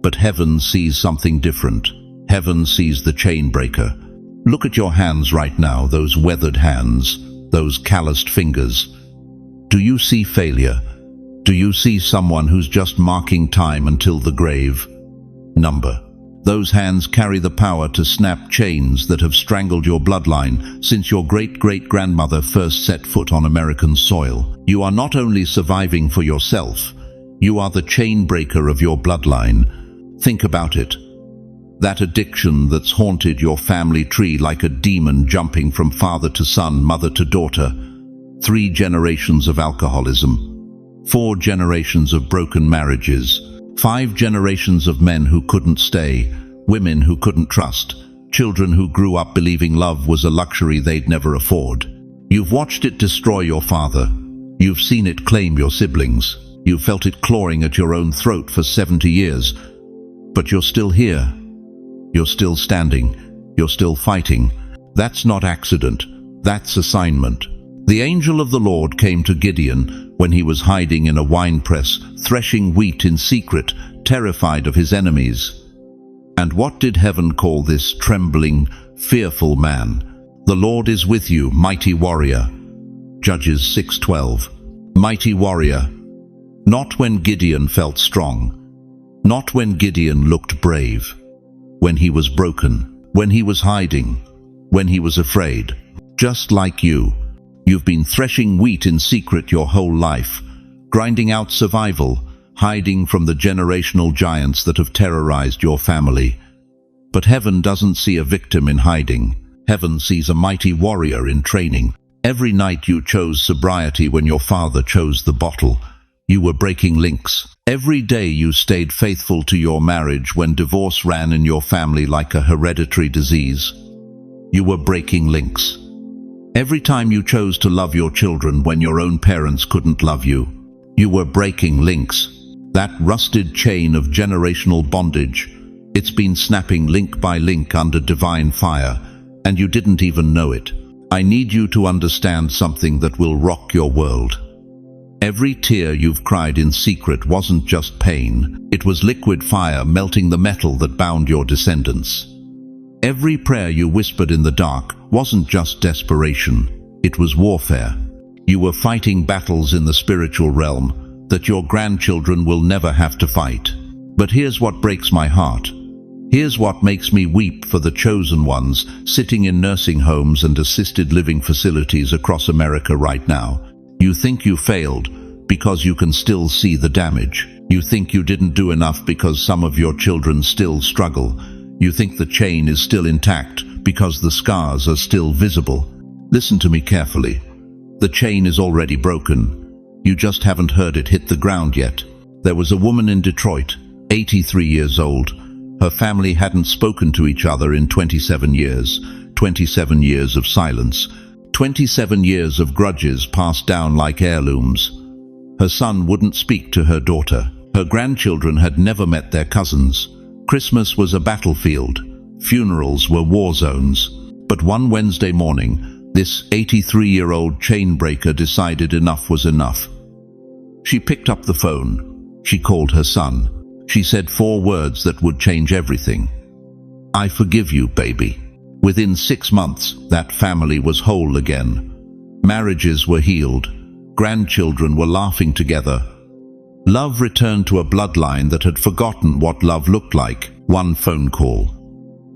But heaven sees something different. Heaven sees the chain breaker. Look at your hands right now, those weathered hands, those calloused fingers. Do you see failure? Do you see someone who's just marking time until the grave? Number. Those hands carry the power to snap chains that have strangled your bloodline since your great-great-grandmother first set foot on American soil. You are not only surviving for yourself, you are the chain breaker of your bloodline. Think about it. That addiction that's haunted your family tree like a demon jumping from father to son, mother to daughter. 3 generations of alcoholism. 4 generations of broken marriages. 5 generations of men who couldn't stay, women who couldn't trust, children who grew up believing love was a luxury they'd never afford. You've watched it destroy your father. You've seen it claim your siblings. You've felt it clawing at your own throat for 70 years. But you're still here. You're still standing. You're still fighting. That's not accident. That's assignment. The angel of the Lord came to Gideon when he was hiding in a winepress, threshing wheat in secret, terrified of his enemies. And what did heaven call this trembling, fearful man? The Lord is with you, mighty warrior. Judges 6:12. Mighty warrior. Not when Gideon felt strong. Not when Gideon looked brave. When he was broken. When he was hiding. When he was afraid. Just like you. You've been threshing wheat in secret your whole life, grinding out survival, hiding from the generational giants that have terrorized your family. But heaven doesn't see a victim in hiding. Heaven sees a mighty warrior in training. Every night you chose sobriety when your father chose the bottle. You were breaking links. Every day you stayed faithful to your marriage when divorce ran in your family like a hereditary disease. You were breaking links. Every time you chose to love your children when your own parents couldn't love you, you were breaking links. That rusted chain of generational bondage, it's been snapping link by link under divine fire, and you didn't even know it. I need you to understand something that will rock your world. Every tear you've cried in secret wasn't just pain, it was liquid fire melting the metal that bound your descendants. Every prayer you whispered in the dark wasn't just desperation, it was warfare. You were fighting battles in the spiritual realm that your grandchildren will never have to fight. But here's what breaks my heart. Here's what makes me weep for the chosen ones sitting in nursing homes and assisted living facilities across America right now. You think you failed because you can still see the damage. You think you didn't do enough because some of your children still struggle. You think the chain is still intact because the scars are still visible. Listen to me carefully. The chain is already broken. You just haven't heard it hit the ground yet. There was a woman in Detroit, 83 years old. Her family hadn't spoken to each other in 27 years. 27 years of silence. 27 years of grudges passed down like heirlooms. Her son wouldn't speak to her daughter. Her grandchildren had never met their cousins. Christmas was a battlefield. Funerals were war zones. But one Wednesday morning, this 83-year-old chain breaker decided enough was enough. She picked up the phone. She called her son. She said 4 words that would change everything. I forgive you, baby. Within 6 months, that family was whole again. Marriages were healed. Grandchildren were laughing together. Love returned to a bloodline that had forgotten what love looked like. One phone call.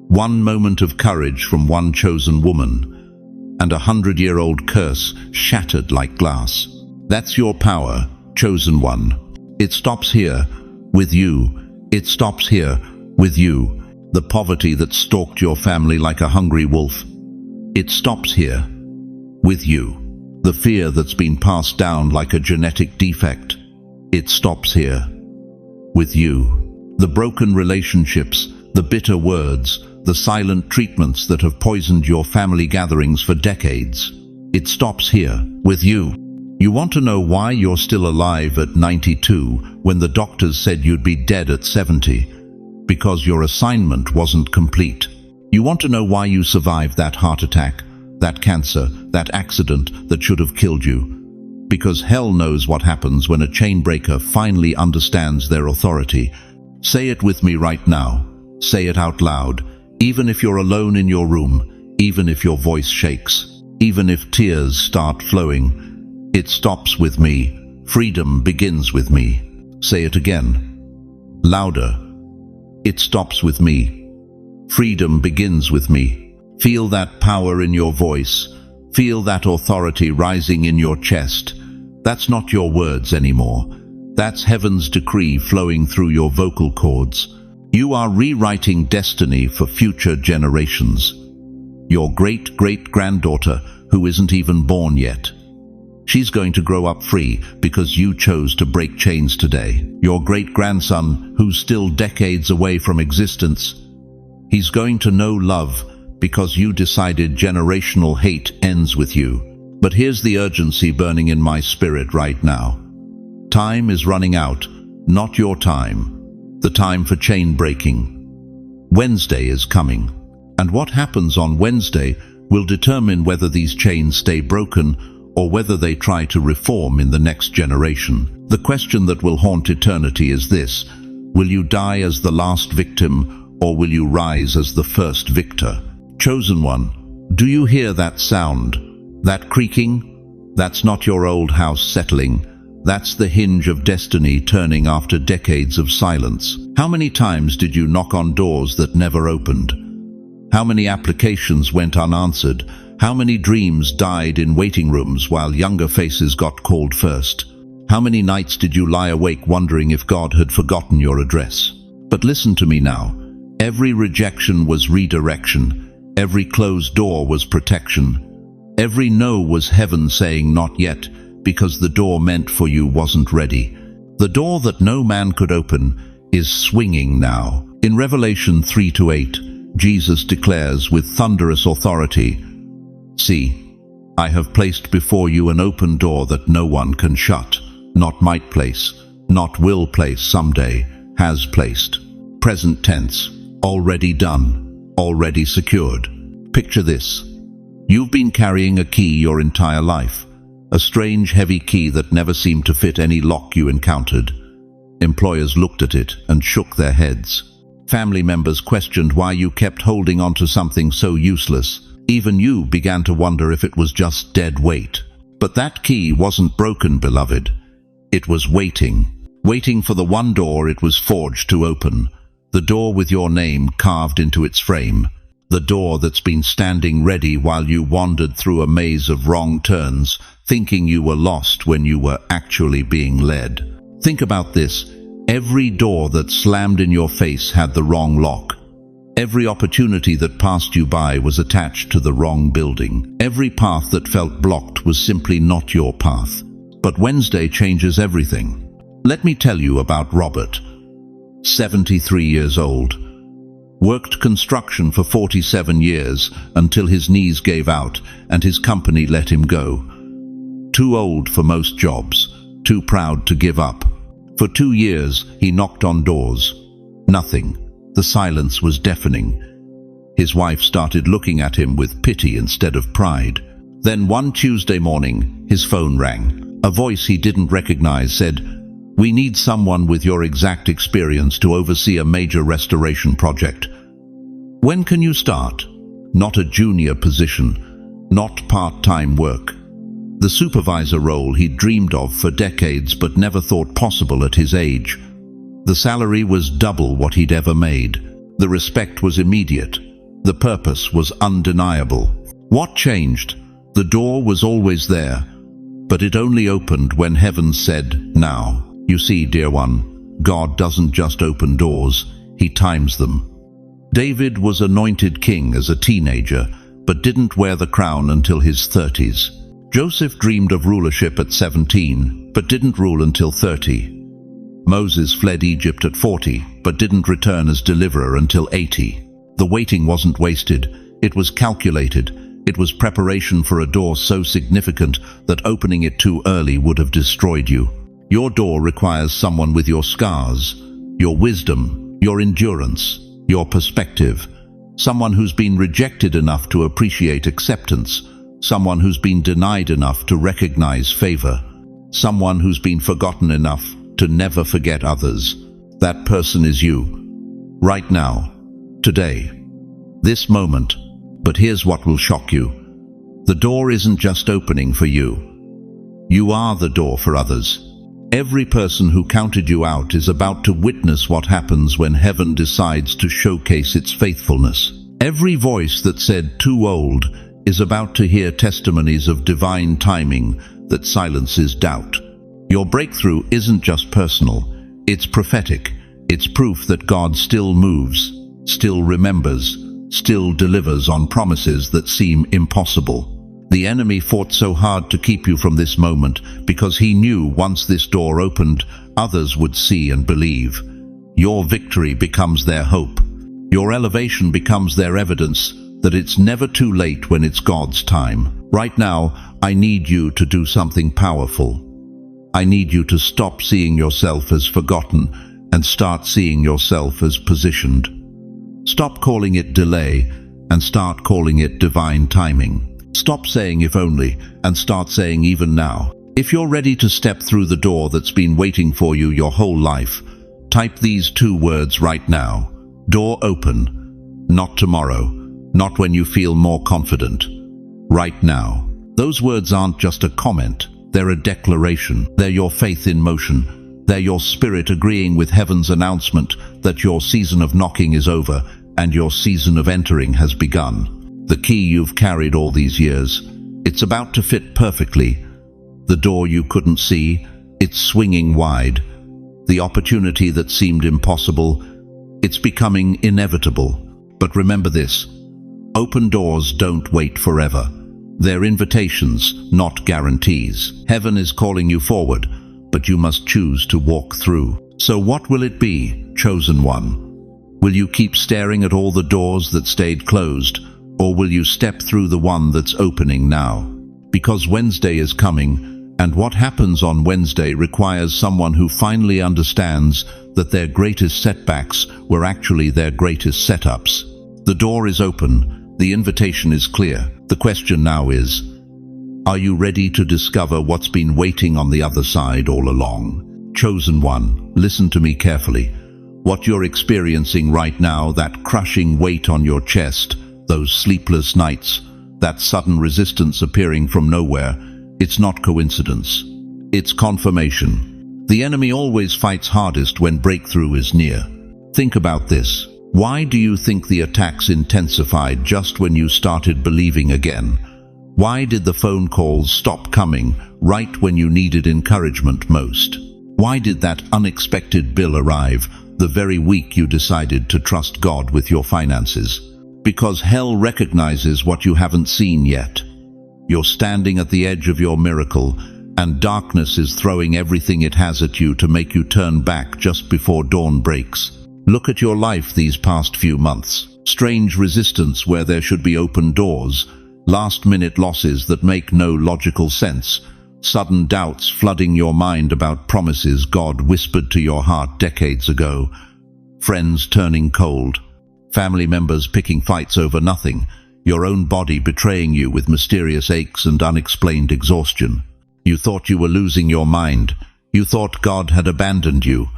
One moment of courage from one chosen woman. And a 100-year-old curse shattered like glass. That's your power, chosen one. It stops here, with you. It stops here, with you. The poverty that stalked your family like a hungry wolf. It stops here, with you. The fear that's been passed down like a genetic defect. It stops here, with you. The broken relationships, the bitter words, the silent treatments that have poisoned your family gatherings for decades. It stops here, with you. You want to know why you're still alive at 92 when the doctors said you'd be dead at 70? Because your assignment wasn't complete. You want to know why you survived that heart attack, that cancer, that accident that should have killed you. Because hell knows what happens when a chain breaker finally understands their authority. Say it with me right now. Say it out loud. Even if you're alone in your room, even if your voice shakes, even if tears start flowing, it stops with me. Freedom begins with me. Say it again. Louder. It stops with me. Freedom begins with me. Feel that power in your voice. Feel that authority rising in your chest. That's not your words anymore. That's heaven's decree flowing through your vocal cords. You are rewriting destiny for future generations. Your great-great-granddaughter, who isn't even born yet. She's going to grow up free because you chose to break chains today. Your great-grandson, who's still decades away from existence, he's going to know love because you decided generational hate ends with you. But here's the urgency burning in my spirit right now. Time is running out, not your time. The time for chain breaking. Wednesday is coming, and what happens on Wednesday will determine whether these chains stay broken or whether they try to reform in the next generation. The question that will haunt eternity is this: will you die as the last victim, or will you rise as the first victor? Chosen one, do you hear that sound? That creaking? That's not your old house settling. That's the hinge of destiny turning after decades of silence. How many times did you knock on doors that never opened? How many applications went unanswered? How many dreams died in waiting rooms while younger faces got called first? How many nights did you lie awake wondering if God had forgotten your address? But listen to me now. Every rejection was redirection. Every closed door was protection. Every no was heaven saying not yet, because the door meant for you wasn't ready. The door that no man could open is swinging now. In Revelation 3-8, Jesus declares with thunderous authority, "See, I have placed before you an open door that no one can shut. Not might place, not will place someday, has placed." Present tense, already done, already secured. Picture this. You've been carrying a key your entire life. A strange, heavy key that never seemed to fit any lock you encountered. Employers looked at it and shook their heads. Family members questioned why you kept holding on to something so useless. Even you began to wonder if it was just dead weight. But that key wasn't broken, beloved. It was waiting. Waiting for the one door it was forged to open. The door with your name carved into its frame. The door that's been standing ready while you wandered through a maze of wrong turns, thinking you were lost when you were actually being led. Think about this. Every door that slammed in your face had the wrong lock. Every opportunity that passed you by was attached to the wrong building. Every path that felt blocked was simply not your path. But Wednesday changes everything. Let me tell you about Robert. 73 years old. Worked construction for 47 years until his knees gave out and his company let him go. Too old for most jobs, too proud to give up. For 2 years, he knocked on doors. Nothing. The silence was deafening. His wife started looking at him with pity instead of pride. Then one Tuesday morning, his phone rang. A voice he didn't recognize said, "We need someone with your exact experience to oversee a major restoration project. When can you start?" Not a junior position, not part-time work. The supervisor role he'd dreamed of for decades but never thought possible at his age. The salary was double what he'd ever made. The respect was immediate. The purpose was undeniable. What changed? The door was always there, but it only opened when heaven said, "Now." You see, dear one, God doesn't just open doors, He times them. David was anointed king as a teenager, but didn't wear the crown until his 30s. Joseph dreamed of rulership at 17, but didn't rule until 30. Moses fled Egypt at 40, but didn't return as deliverer until 80. The waiting wasn't wasted, it was calculated. It was preparation for a door so significant that opening it too early would have destroyed you. Your door requires someone with your scars, your wisdom, your endurance, your perspective. Someone who's been rejected enough to appreciate acceptance. Someone who's been denied enough to recognize favor. Someone who's been forgotten enough to never forget others. That person is you. Right now. Today. This moment. But here's what will shock you. The door isn't just opening for you. You are the door for others. Every person who counted you out is about to witness what happens when heaven decides to showcase its faithfulness. Every voice that said too old is about to hear testimonies of divine timing that silences doubt. Your breakthrough isn't just personal, it's prophetic. It's proof that God still moves, still remembers, still delivers on promises that seem impossible. The enemy fought so hard to keep you from this moment because he knew once this door opened, others would see and believe. Your victory becomes their hope. Your elevation becomes their evidence that it's never too late when it's God's time. Right now, I need you to do something powerful. I need you to stop seeing yourself as forgotten and start seeing yourself as positioned. Stop calling it delay and start calling it divine timing. Stop saying if only and start saying even now. If you're ready to step through the door that's been waiting for you your whole life, type these 2 words right now. Door open. Not tomorrow. Not when you feel more confident. Right now. Those words aren't just a comment. They're a declaration. They're your faith in motion. They're your spirit agreeing with heaven's announcement that your season of knocking is over and your season of entering has begun. The key you've carried all these years, it's about to fit perfectly. The door you couldn't see, it's swinging wide. The opportunity that seemed impossible, it's becoming inevitable. But remember this, open doors don't wait forever. They're invitations, not guarantees. Heaven is calling you forward, but you must choose to walk through. So what will it be, chosen one? Will you keep staring at all the doors that stayed closed? Or will you step through the one that's opening now? Because Wednesday is coming, and what happens on Wednesday requires someone who finally understands that their greatest setbacks were actually their greatest setups. The door is open, the invitation is clear. The question now is, are you ready to discover what's been waiting on the other side all along? Chosen one, listen to me carefully. What you're experiencing right now, that crushing weight on your chest, those sleepless nights, that sudden resistance appearing from nowhere, it's not coincidence. It's confirmation. The enemy always fights hardest when breakthrough is near. Think about this. Why do you think the attacks intensified just when you started believing again? Why did the phone calls stop coming right when you needed encouragement most? Why did that unexpected bill arrive the very week you decided to trust God with your finances? Because hell recognizes what you haven't seen yet. You're standing at the edge of your miracle, and darkness is throwing everything it has at you to make you turn back just before dawn breaks. Look at your life these past few months. Strange resistance where there should be open doors, last-minute losses that make no logical sense, sudden doubts flooding your mind about promises God whispered to your heart decades ago, friends turning cold, family members picking fights over nothing, your own body betraying you with mysterious aches and unexplained exhaustion. You thought you were losing your mind. You thought God had abandoned you.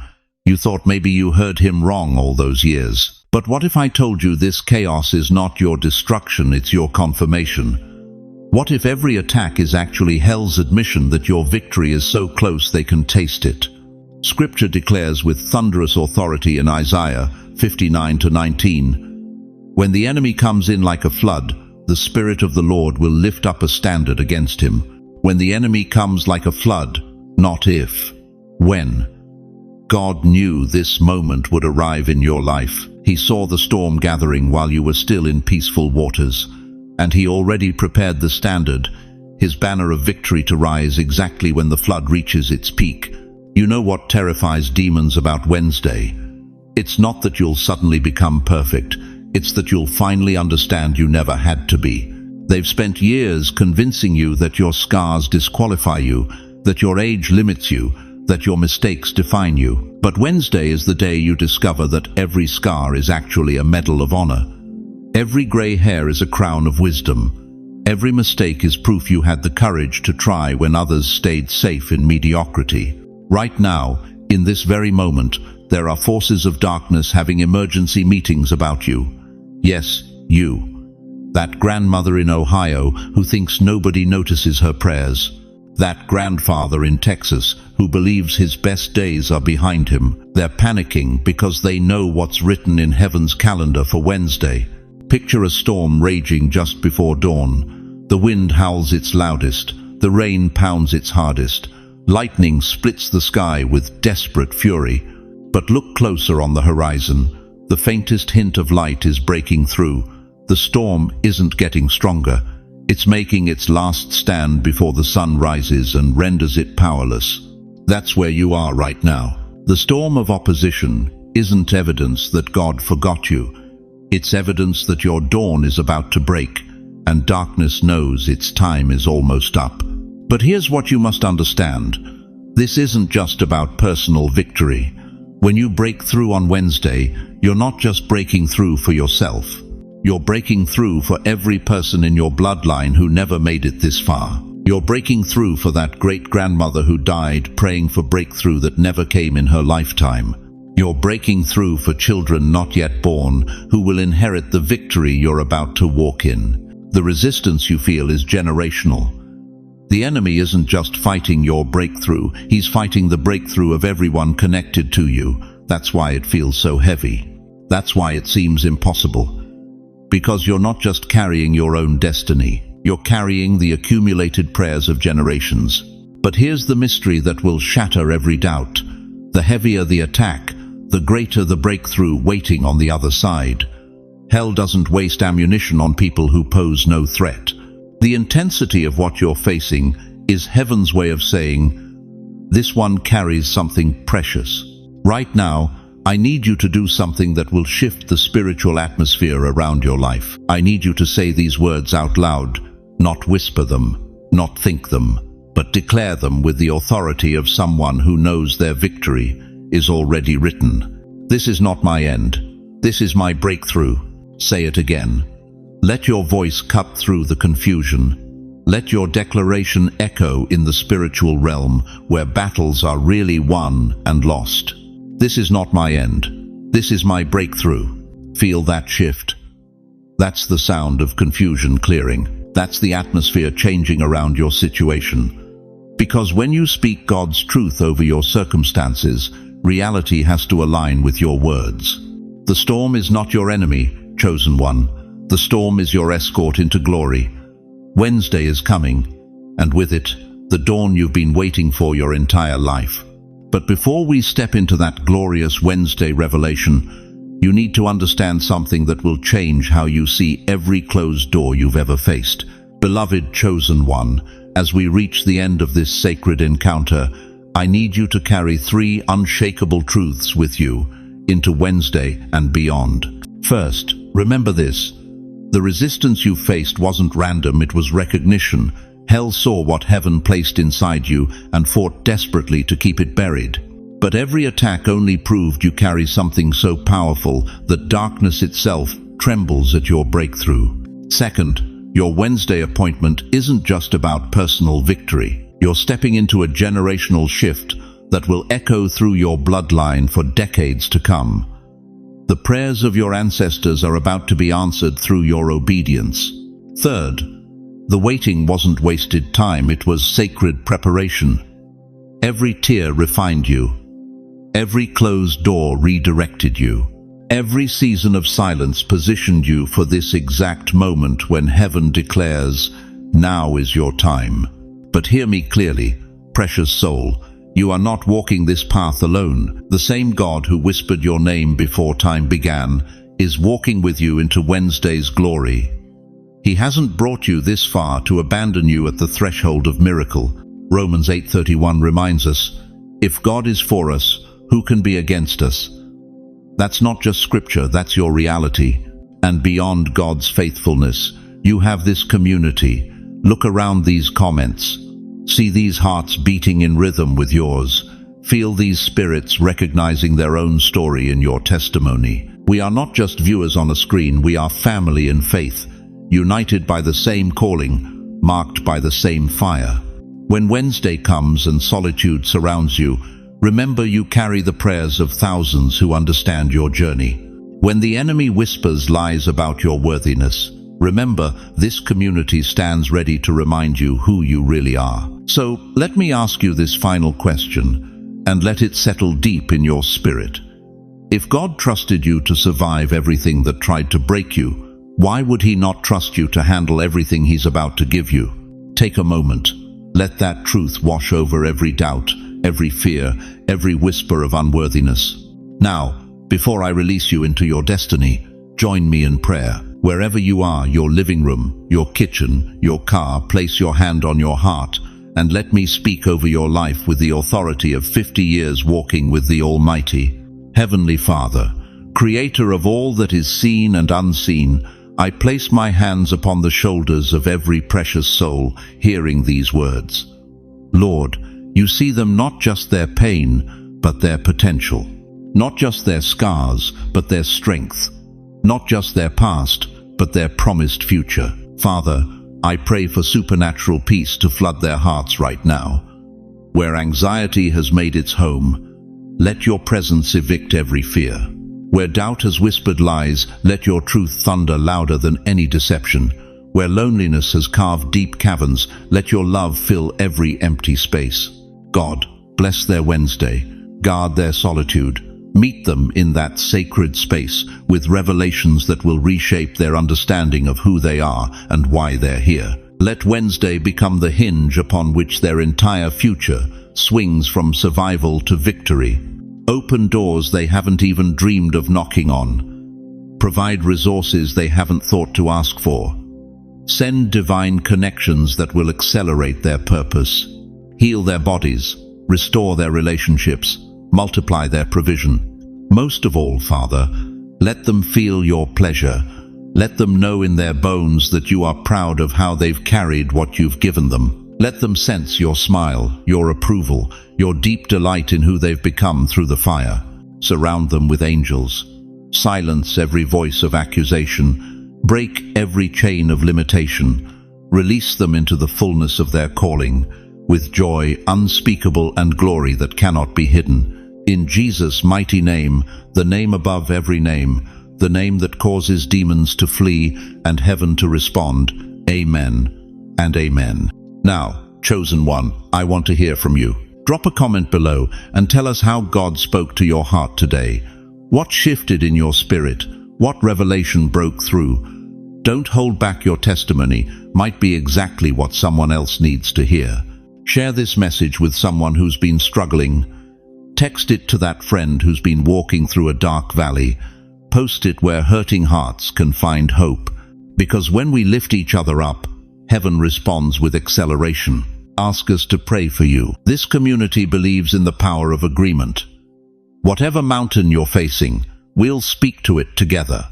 You thought maybe you heard him wrong all those years. But what if I told you this chaos is not your destruction, it's your confirmation? What if every attack is actually hell's admission that your victory is so close they can taste it? Scripture declares with thunderous authority in Isaiah 59-19, when the enemy comes in like a flood, the Spirit of the Lord will lift up a standard against him. When the enemy comes like a flood, not if, when. God knew this moment would arrive in your life. He saw the storm gathering while you were still in peaceful waters, and he already prepared the standard, his banner of victory to rise exactly when the flood reaches its peak. You know what terrifies demons about Wednesday? It's not that you'll suddenly become perfect. It's that you'll finally understand you never had to be. They've spent years convincing you that your scars disqualify you, that your age limits you, that your mistakes define you. But Wednesday is the day you discover that every scar is actually a medal of honor. Every gray hair is a crown of wisdom. Every mistake is proof you had the courage to try when others stayed safe in mediocrity. Right now, in this very moment, there are forces of darkness having emergency meetings about you. Yes, you. That grandmother in Ohio who thinks nobody notices her prayers. That grandfather in Texas who believes his best days are behind him. They're panicking because they know what's written in heaven's calendar for Wednesday. Picture a storm raging just before dawn. The wind howls its loudest. The rain pounds its hardest. Lightning splits the sky with desperate fury. But look closer on the horizon. The faintest hint of light is breaking through. The storm isn't getting stronger. It's making its last stand before the sun rises and renders it powerless. That's where you are right now. The storm of opposition isn't evidence that God forgot you. It's evidence that your dawn is about to break, and darkness knows its time is almost up. But here's what you must understand. This isn't just about personal victory. When you break through on Wednesday, you're not just breaking through for yourself. You're breaking through for every person in your bloodline who never made it this far. You're breaking through for that great-grandmother who died praying for breakthrough that never came in her lifetime. You're breaking through for children not yet born who will inherit the victory you're about to walk in. The resistance you feel is generational. The enemy isn't just fighting your breakthrough, he's fighting the breakthrough of everyone connected to you. That's why it feels so heavy. That's why it seems impossible. Because you're not just carrying your own destiny, you're carrying the accumulated prayers of generations. But here's the mystery that will shatter every doubt. The heavier the attack, the greater the breakthrough waiting on the other side. Hell doesn't waste ammunition on people who pose no threat. The intensity of what you're facing is heaven's way of saying, this one carries something precious. Right now, I need you to do something that will shift the spiritual atmosphere around your life. I need you to say these words out loud, not whisper them, not think them, but declare them with the authority of someone who knows their victory is already written. This is not my end. This is my breakthrough. Say it again. Let your voice cut through the confusion. Let your declaration echo in the spiritual realm where battles are really won and lost. This is not my end. This is my breakthrough. Feel that shift? That's the sound of confusion clearing. That's the atmosphere changing around your situation. Because when you speak God's truth over your circumstances, reality has to align with your words. The storm is not your enemy, chosen one. The storm is your escort into glory. Wednesday is coming, and with it, the dawn you've been waiting for your entire life. But before we step into that glorious Wednesday revelation, you need to understand something that will change how you see every closed door you've ever faced. Beloved chosen one, as we reach the end of this sacred encounter, I need you to carry 3 unshakable truths with you into Wednesday and beyond. First, remember this. The resistance you faced wasn't random, it was recognition. Hell saw what heaven placed inside you and fought desperately to keep it buried. But every attack only proved you carry something so powerful that darkness itself trembles at your breakthrough. Second, your Wednesday appointment isn't just about personal victory. You're stepping into a generational shift that will echo through your bloodline for decades to come. The prayers of your ancestors are about to be answered through your obedience. Third, the waiting wasn't wasted time, it was sacred preparation. Every tear refined you. Every closed door redirected you. Every season of silence positioned you for this exact moment when heaven declares, now is your time. But hear me clearly, precious soul, you are not walking this path alone. The same God who whispered your name before time began is walking with you into Wednesday's glory. He hasn't brought you this far to abandon you at the threshold of miracle. Romans 8:31 reminds us, If God is for us, who can be against us? That's not just scripture, that's your reality. And beyond God's faithfulness, you have this community. Look around these comments. See these hearts beating in rhythm with yours. Feel these spirits recognizing their own story in your testimony. We are not just viewers on a screen, we are family in faith, united by the same calling, marked by the same fire. When Wednesday comes and solitude surrounds you, remember you carry the prayers of thousands who understand your journey. When the enemy whispers lies about your worthiness, remember this community stands ready to remind you who you really are. So let me ask you this final question, and let it settle deep in your spirit. If God trusted you to survive everything that tried to break you, why would He not trust you to handle everything He's about to give you? Take a moment. Let that truth wash over every doubt, every fear, every whisper of unworthiness. Now, before I release you into your destiny, join me in prayer. Wherever you are, your living room, your kitchen, your car, place your hand on your heart and let me speak over your life with the authority of 50 years walking with the Almighty. Heavenly Father, Creator of all that is seen and unseen, I place my hands upon the shoulders of every precious soul hearing these words. Lord, you see them, not just their pain, but their potential. Not just their scars, but their strength. Not just their past, but their promised future. Father, I pray for supernatural peace to flood their hearts right now. Where anxiety has made its home, let your presence evict every fear. Where doubt has whispered lies, let your truth thunder louder than any deception. Where loneliness has carved deep caverns, let your love fill every empty space. God, bless their Wednesday, guard their solitude. Meet them in that sacred space with revelations that will reshape their understanding of who they are and why they're here. Let Wednesday become the hinge upon which their entire future swings from survival to victory. Open doors they haven't even dreamed of knocking on. Provide resources they haven't thought to ask for. Send divine connections that will accelerate their purpose. Heal their bodies, restore their relationships, multiply their provision. Most of all, Father, let them feel your pleasure. Let them know in their bones that you are proud of how they've carried what you've given them. Let them sense your smile, your approval, your deep delight in who they've become through the fire. Surround them with angels. Silence every voice of accusation. Break every chain of limitation. Release them into the fullness of their calling, with joy unspeakable and glory that cannot be hidden. In Jesus' mighty name, the name above every name, the name that causes demons to flee and heaven to respond. Amen and amen. Now, chosen one, I want to hear from you. Drop a comment below and tell us how God spoke to your heart today. What shifted in your spirit? What revelation broke through? Don't hold back, your testimony might be exactly what someone else needs to hear. Share this message with someone who's been struggling. Text it to that friend who's been walking through a dark valley. Post it where hurting hearts can find hope. Because when we lift each other up, heaven responds with acceleration. Ask us to pray for you. This community believes in the power of agreement. Whatever mountain you're facing, we'll speak to it together.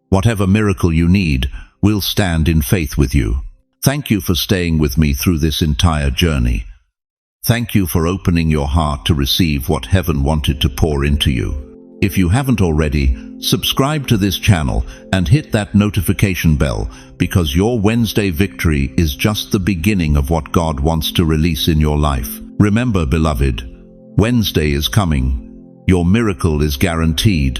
Whatever miracle you need, we'll stand in faith with you. Thank you for staying with me through this entire journey. Thank you for opening your heart to receive what heaven wanted to pour into you. If you haven't already, subscribe to this channel and hit that notification bell, because your Wednesday victory is just the beginning of what God wants to release in your life. Remember, beloved, Wednesday is coming. Your miracle is guaranteed,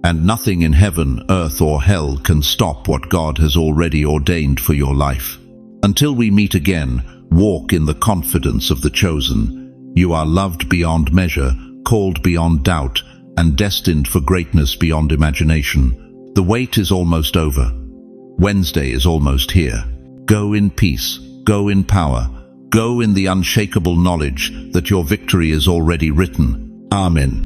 and nothing in heaven, earth, or hell can stop what God has already ordained for your life. Until we meet again, walk in the confidence of the chosen. You are loved beyond measure, called beyond doubt, and destined for greatness beyond imagination. The wait is almost over. Wednesday is almost here. Go in peace, go in power, go in the unshakable knowledge that your victory is already written. Amen.